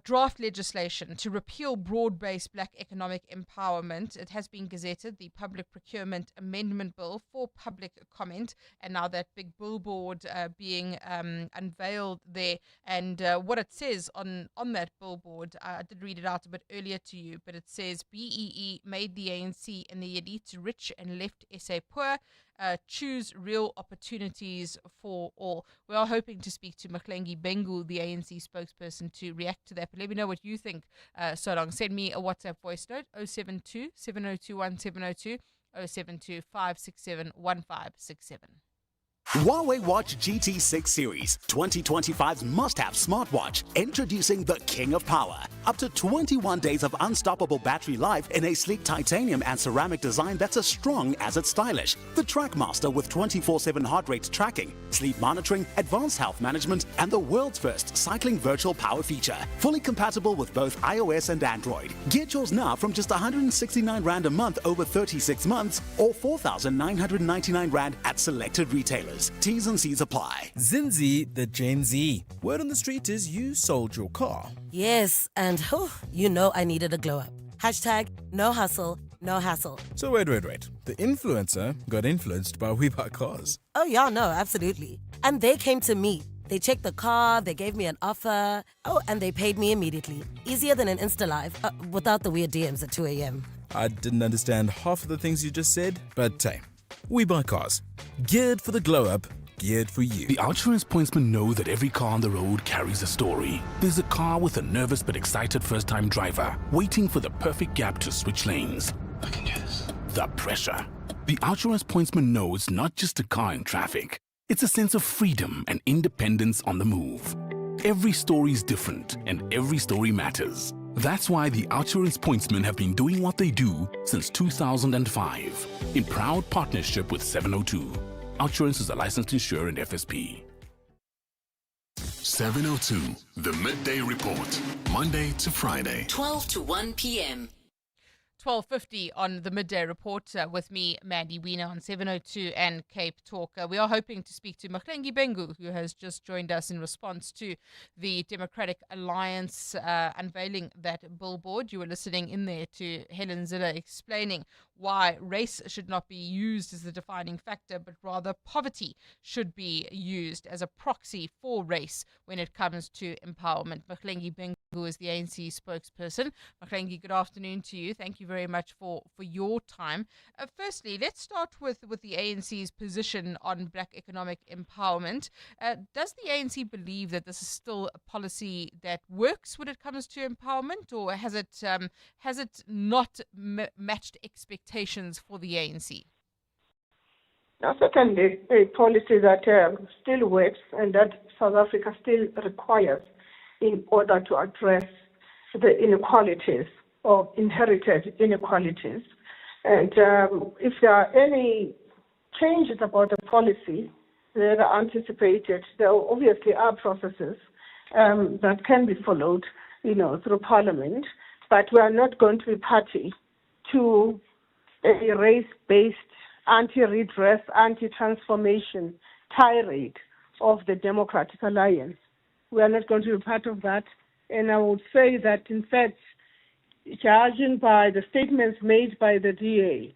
draft legislation to repeal broad-based black economic empowerment. It has been gazetted, the Public Procurement Amendment Bill, for public comment, and now that big billboard being unveiled there. And what it says on that billboard, I did read it out a bit earlier to you, but it says, BEE made the ANC and the elite rich and left SA poor. Choose real opportunities for all. We are hoping to speak to Mahlengi Bengu, the ANC spokesperson, to react to that. But let me know what you think. So long. Send me a WhatsApp voice note, 072 702 1702, 072 567 1567. Huawei Watch GT6 Series, 2025's must-have smartwatch, introducing the king of power. Up to 21 days of unstoppable battery life in a sleek titanium and ceramic design that's as strong as it's stylish. The Trackmaster with 24/7 heart rate tracking, sleep monitoring, advanced health management, and the world's first cycling virtual power feature. Fully compatible with both iOS and Android. Get yours now from just 169 Rand a month over 36 months or 4,999 Rand at selected retailers. T's and C's apply. Zinzi, the Gen Z. Word on the street is you sold your car. Yes, and you know I needed a glow up. Hashtag no hustle, no hassle. So wait. The influencer got influenced by We Buy Cars. Oh, yeah, no, absolutely. And they came to me. They checked the car, they gave me an offer. Oh, and they paid me immediately. Easier than an Insta Live, without the weird DMs at 2 a.m. I didn't understand half of the things you just said, but hey, We Buy Cars. Geared for the glow up geared for you. The outsurance pointsmen know that every car on the road carries a story. There's a car with a nervous but excited first-time driver waiting for the perfect gap to switch lanes. I can do this. The pressure. The outsurance pointsman knows it's not just a car in traffic. It's a sense of freedom and independence on the move. Every story is different and every story matters. That's why the outsurance pointsmen have been doing what they do since 2005 in proud partnership with 702. Outsurance is a licensed insurer and FSP. 702, the Midday Report, Monday to Friday. 12 to 1 p.m. 12:50 on the Midday Report with me, Mandy Wiener, on 702 and Cape Talk. We are hoping to speak to Mahlengi Bengu, who has just joined us in response to the Democratic Alliance unveiling that billboard. You were listening in there to Helen Ziller explaining why race should not be used as the defining factor, but rather poverty should be used as a proxy for race when it comes to empowerment. Mahlengi Bengu is the ANC spokesperson. Mahlengi, good afternoon to you. Thank you very much for your time. Firstly, let's start with the ANC's position on black economic empowerment. Does the ANC believe that this is still a policy that works when it comes to empowerment, or has it not matched expectations for the ANC? Now, certainly a policy that still works and that South Africa still requires in order to address the inequalities or inherited inequalities. And if there are any changes about the policy that are anticipated, there obviously are processes that can be followed, through Parliament, but we are not going to be party to a race-based anti-redress, anti-transformation tirade of the Democratic Alliance. We are not going to be part of that. And I would say that, in fact, judging by the statements made by the DA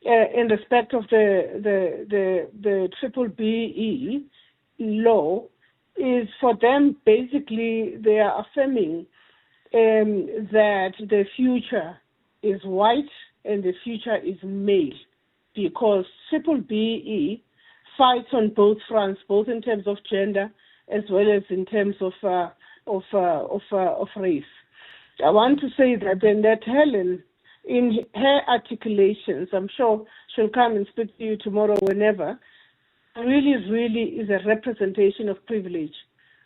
in respect of the triple BE law, is for them, basically, they are affirming that the future is white and the future is male, because triple BE fights on both fronts, both in terms of gender as well as in terms of race. I want to say that Helen, in her articulations, I'm sure she'll come and speak to you tomorrow whenever, really is a representation of privilege.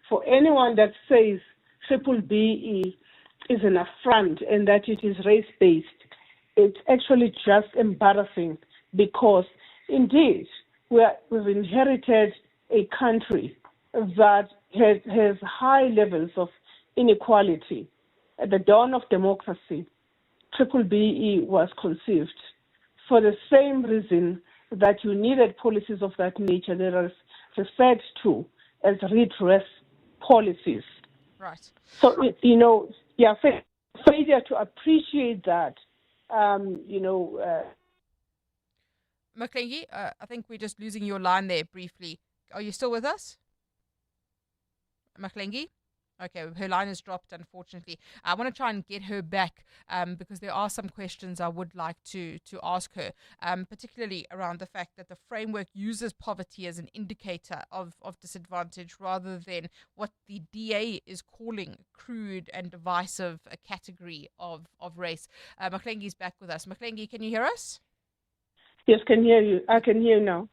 For anyone that says triple BE is an affront and that it is race-based, it's actually just embarrassing, because indeed we've inherited a country that has high levels of inequality. At the dawn of democracy, triple BE was conceived for the same reason that you needed policies of that nature that are referred to as redress policies. Right. So, failure to appreciate that, Mahlengi, I think we're just losing your line there briefly. Are you still with us? Mahlengi? Okay, her line has dropped, unfortunately. I want to try and get her back because there are some questions I would like to ask her, particularly around the fact that the framework uses poverty as an indicator of disadvantage rather than what the DA is calling crude and divisive a category of race. Mahlengi's back with us. Mahlengi, can you hear us? Yes, can hear you. I can hear you now.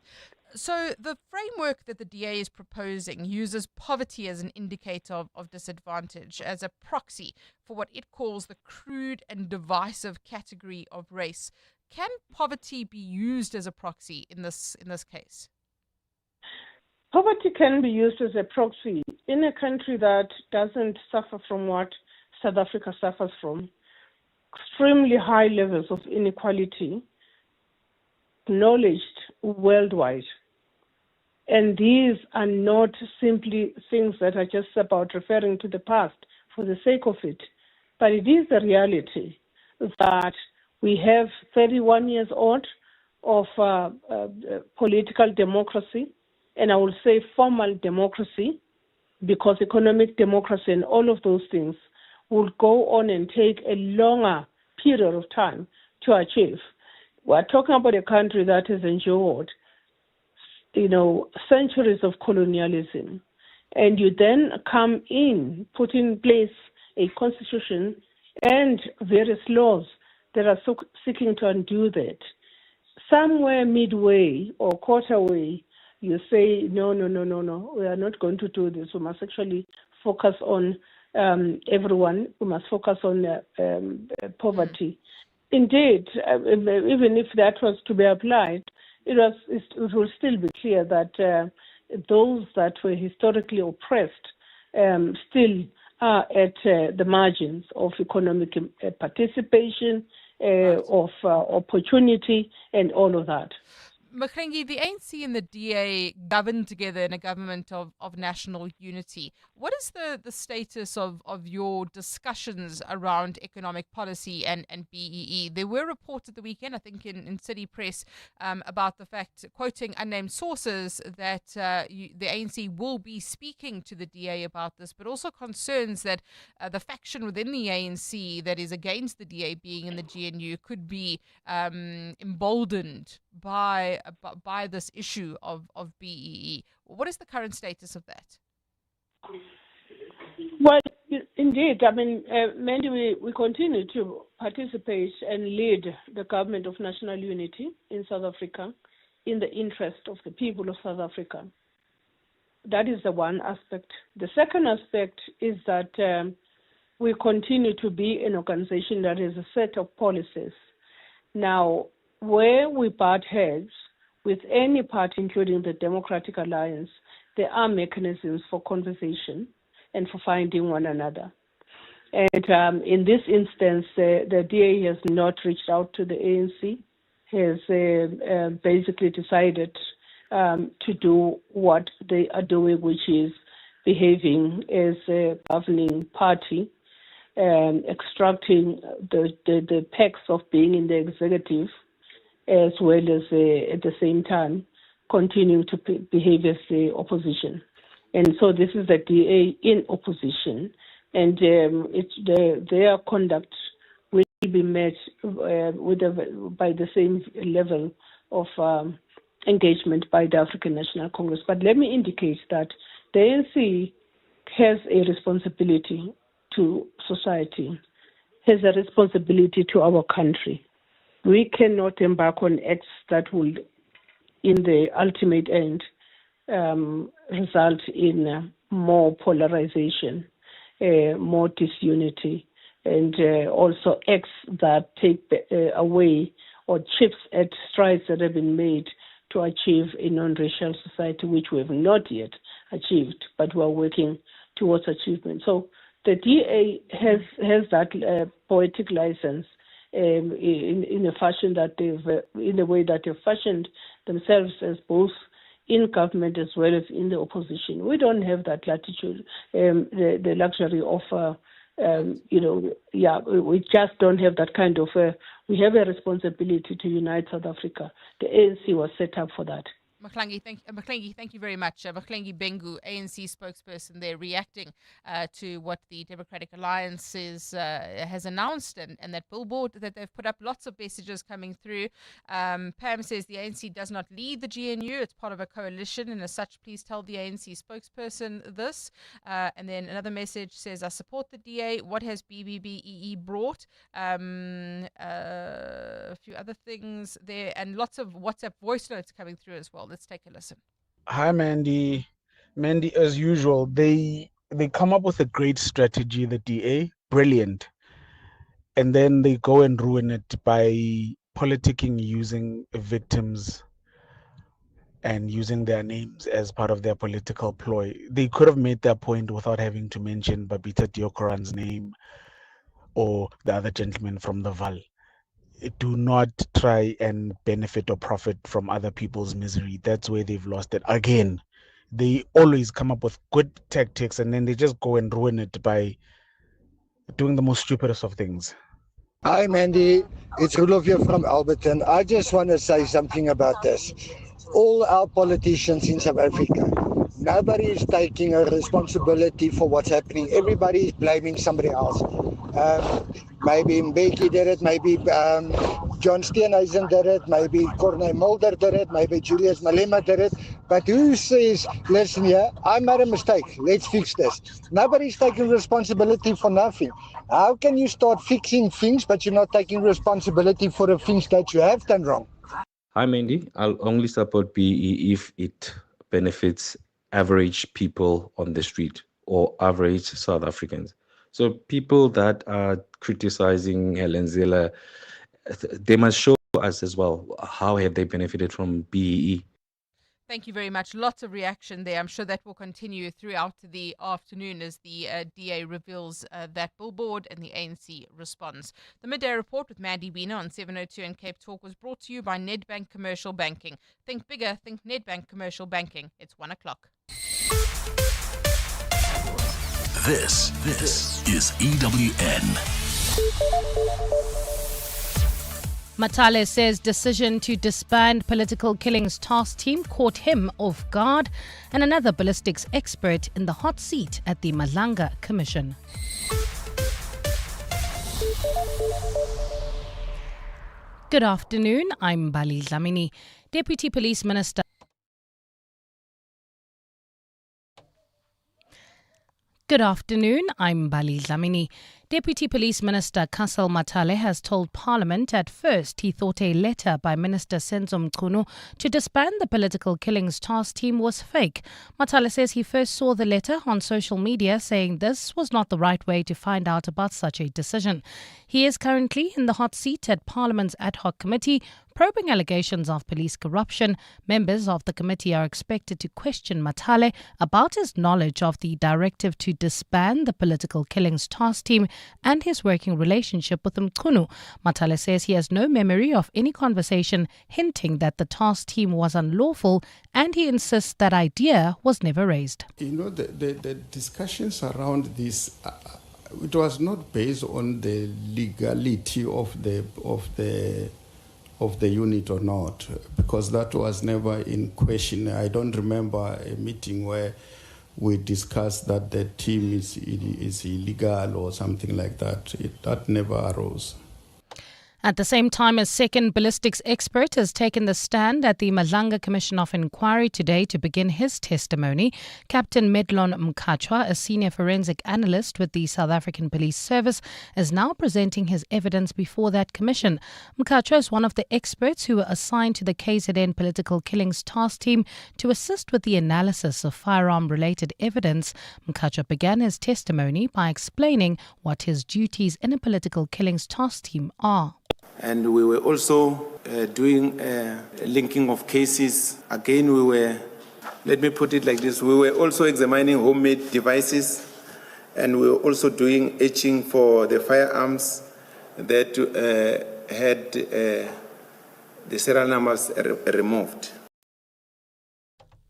So the framework that the DA is proposing uses poverty as an indicator of disadvantage, as a proxy for what it calls the crude and divisive category of race. Can poverty be used as a proxy in this case? Poverty can be used as a proxy in a country that doesn't suffer from what South Africa suffers from. Extremely high levels of inequality, acknowledged worldwide. And these are not simply things that are just about referring to the past for the sake of it, but it is the reality that we have 31 years old of political democracy, and I will say formal democracy, because economic democracy and all of those things will go on and take a longer period of time to achieve. We're talking about a country that has endured centuries of colonialism, and you then come in, put in place a constitution and various laws that are seeking to undo that. Somewhere midway or quarter way, you say, no, we are not going to do this. We must actually focus on everyone. We must focus on poverty. Indeed, even if that was to be applied, it will still be clear that those that were historically oppressed still are at the margins of economic participation, of opportunity, and all of that. Mokgwengi, the ANC and the DA govern together in a government of national unity. What is the status of your discussions around economic policy and BEE? There were reports at the weekend, I think in City Press, about the fact, quoting unnamed sources, that the ANC will be speaking to the DA about this, but also concerns that the faction within the ANC that is against the DA being in the GNU could be emboldened by this issue of BEE. What is the current status of that? Well, indeed, Mandy, we continue to participate and lead the government of national unity in South Africa in the interest of the people of South Africa. That is the one aspect. The second aspect is that we continue to be an organization that has a set of policies. Now, where we butt heads with any party, including the Democratic Alliance, there are mechanisms for conversation and for finding one another. And in this instance, the DA has not reached out to the ANC, has basically decided to do what they are doing, which is behaving as a governing party, extracting the perks of being in the executive, as well as at the same time continuing to behave as the opposition. And so this is the DA in opposition, and their conduct will be met by the same level of engagement by the African National Congress. But let me indicate that the ANC has a responsibility to society, has a responsibility to our country. We cannot embark on acts that will, in the ultimate end, result in more polarization, more disunity, and also acts that take away or chips at strides that have been made to achieve a non-racial society, which we have not yet achieved, but we are working towards achievement. So the DA has that poetic license in a fashion that in the way that they've fashioned themselves as both in government as well as in the opposition. We don't have that latitude, the luxury of, we just don't have that kind of, we have a responsibility to unite South Africa. The ANC was set up for that. Mokgwengi, thank you very much. Mokgwengi Bengu, ANC spokesperson there, reacting to what the Democratic Alliance has announced and that billboard that they've put up. Lots of messages coming through. Pam says the ANC does not lead the GNU. It's part of a coalition, and as such, please tell the ANC spokesperson this. And then another message says, I support the DA. What has BBBEE brought? A few other things there, and lots of WhatsApp voice notes coming through as well. Let's take a listen. Hi, Mandy. Mandy, as usual, they come up with a great strategy, the DA, brilliant. And then they go and ruin it by politicking using victims and using their names as part of their political ploy. They could have made their point without having to mention Babita Deokaran's name or the other gentleman from the Val. Do not try and benefit or profit from other people's misery. That's where they've lost it. Again, they always come up with good tactics and then they just go and ruin it by doing the most stupidest of things. Hi, Mandy. It's Rudolph here from Alberton. I just want to say something about this. All our politicians in South Africa, nobody is taking a responsibility for what's happening. Everybody is blaming somebody else. Maybe Mbeki did it, maybe John Steenhuisen did it, maybe Corné Mulder did it, maybe Julius Malema did it. But who says, listen here, I made a mistake, let's fix this. Nobody's taking responsibility for nothing. How can you start fixing things, but you're not taking responsibility for the things that you have done wrong? Hi, Mandy. I'll only support BE if it benefits average people on the street or average South Africans. So people that are criticizing Helen Zille, they must show us as well how have they benefited from BEE. Thank you very much. Lots of reaction there. I'm sure that will continue throughout the afternoon as the DA reveals that billboard and the ANC responds. The Midday Report with Mandy Wiener on 702 and Cape Talk was brought to you by Nedbank Commercial Banking. Think bigger, think Nedbank Commercial Banking. It's 1 o'clock. This is EWN. Mathale says decision to disband political killings task team caught him off guard, and another ballistics expert in the hot seat at the Malanga Commission. Good afternoon, I'm Bali Dlamini. Deputy Police Minister Good afternoon, I'm Bali Dlamini. Deputy Police Minister Cassel Mathale has told Parliament at first he thought a letter by Minister Senzo Mchunu to disband the political killings task team was fake. Mathale says he first saw the letter on social media, saying this was not the right way to find out about such a decision. He is currently in the hot seat at Parliament's Ad Hoc Committee, probing allegations of police corruption. Members of the committee are expected to question Mathale about his knowledge of the directive to disband the political killings task team and his working relationship with Mchunu. Mathale says he has no memory of any conversation hinting that the task team was unlawful, and he insists that idea was never raised. You know, the discussions around this, it was not based on the legality of the unit or not, because that was never in question. I don't remember a meeting where we discussed that the team is illegal or something like that. That never arose. At the same time, a second ballistics expert has taken the stand at the Malanga Commission of Inquiry today to begin his testimony. Captain Medlon Mkhatshwa, a senior forensic analyst with the South African Police Service, is now presenting his evidence before that commission. Mkhatshwa is one of the experts who were assigned to the KZN Political Killings Task Team to assist with the analysis of firearm-related evidence. Mkhatshwa began his testimony by explaining what his duties in a political killings task team are. And we were also doing linking of cases. Again, let me put it like this, we were also examining homemade devices, and we were also doing etching for the firearms that had the serial numbers removed.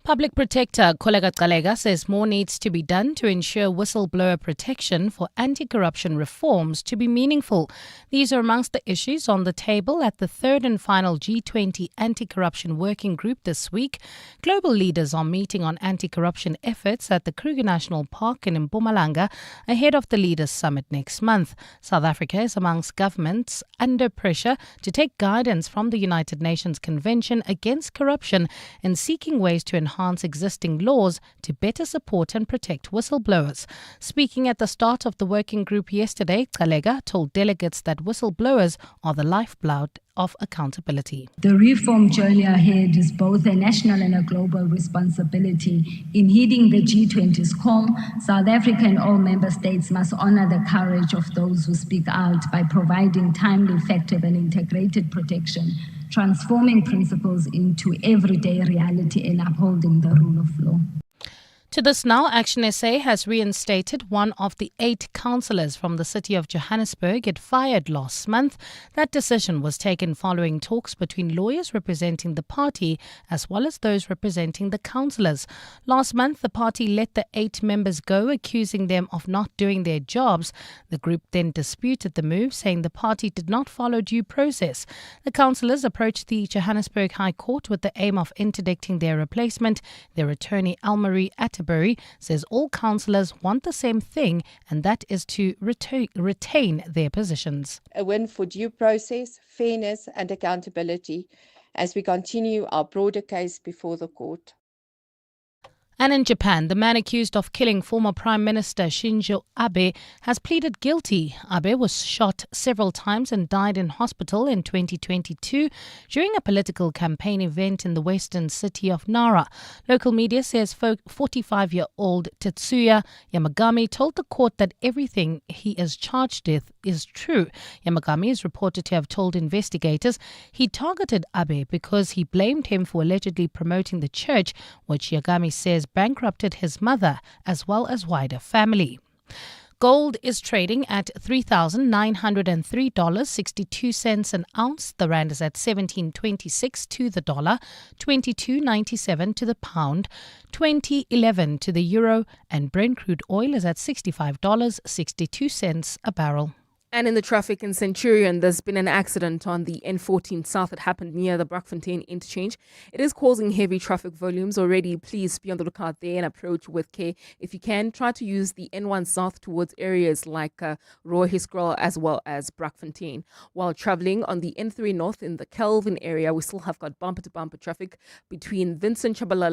Public Protector Koleka Kalega says more needs to be done to ensure whistleblower protection for anti-corruption reforms to be meaningful. These are amongst the issues on the table at the third and final G20 Anti-Corruption Working Group this week. Global leaders are meeting on anti-corruption efforts at the Kruger National Park in Mpumalanga ahead of the Leaders Summit next month. South Africa is amongst governments under pressure to take guidance from the United Nations Convention Against Corruption in seeking ways to enhance existing laws to better support and protect whistleblowers. Speaking at the start of the working group yesterday, Kalega told delegates that whistleblowers are the lifeblood of accountability. The reform journey ahead is both a national and a global responsibility. In heeding the G20's call, South Africa and all member states must honor the courage of those who speak out by providing timely, effective and integrated protection, transforming principles into everyday reality and upholding the rule of law. To this now, Action SA has reinstated one of the 8 councillors from the city of Johannesburg it fired last month. That decision was taken following talks between lawyers representing the party as well as those representing the councillors. Last month, the party let the 8 members go, accusing them of not doing their jobs. The group then disputed the move, saying the party did not follow due process. The councillors approached the Johannesburg High Court with the aim of interdicting their replacement. Their attorney, Almarie Atterbury, Atterbury says all councillors want the same thing, and that is to retain their positions. A win for due process, fairness and accountability as we continue our broader case before the court. And in Japan, the man accused of killing former Prime Minister Shinzo Abe has pleaded guilty. Abe was shot several times and died in hospital in 2022 during a political campaign event in the western city of Nara. Local media says 45-year-old Tetsuya Yamagami told the court that everything he is charged with is true. Yamagami is reported to have told investigators he targeted Abe because he blamed him for allegedly promoting the church, which Yagami says bankrupted his mother as well as wider family. Gold is trading at $3,903.62 an ounce. The rand is at 17.26 to the dollar, 22.97 to the pound, 20.11 to the euro, and Brent crude oil is at $65.62 a barrel. And in the traffic in Centurion, there's been an accident on the N14 South that happened near the Braakfontein interchange. It is causing heavy traffic volumes already. Please be on the lookout there and approach with care. If you can, try to use the N1 South towards areas like Roy Hiskrel as well as Braakfontein. While traveling on the N3 North in the Kelvin area, we still have got bumper-to-bumper traffic between Vincent Chabalala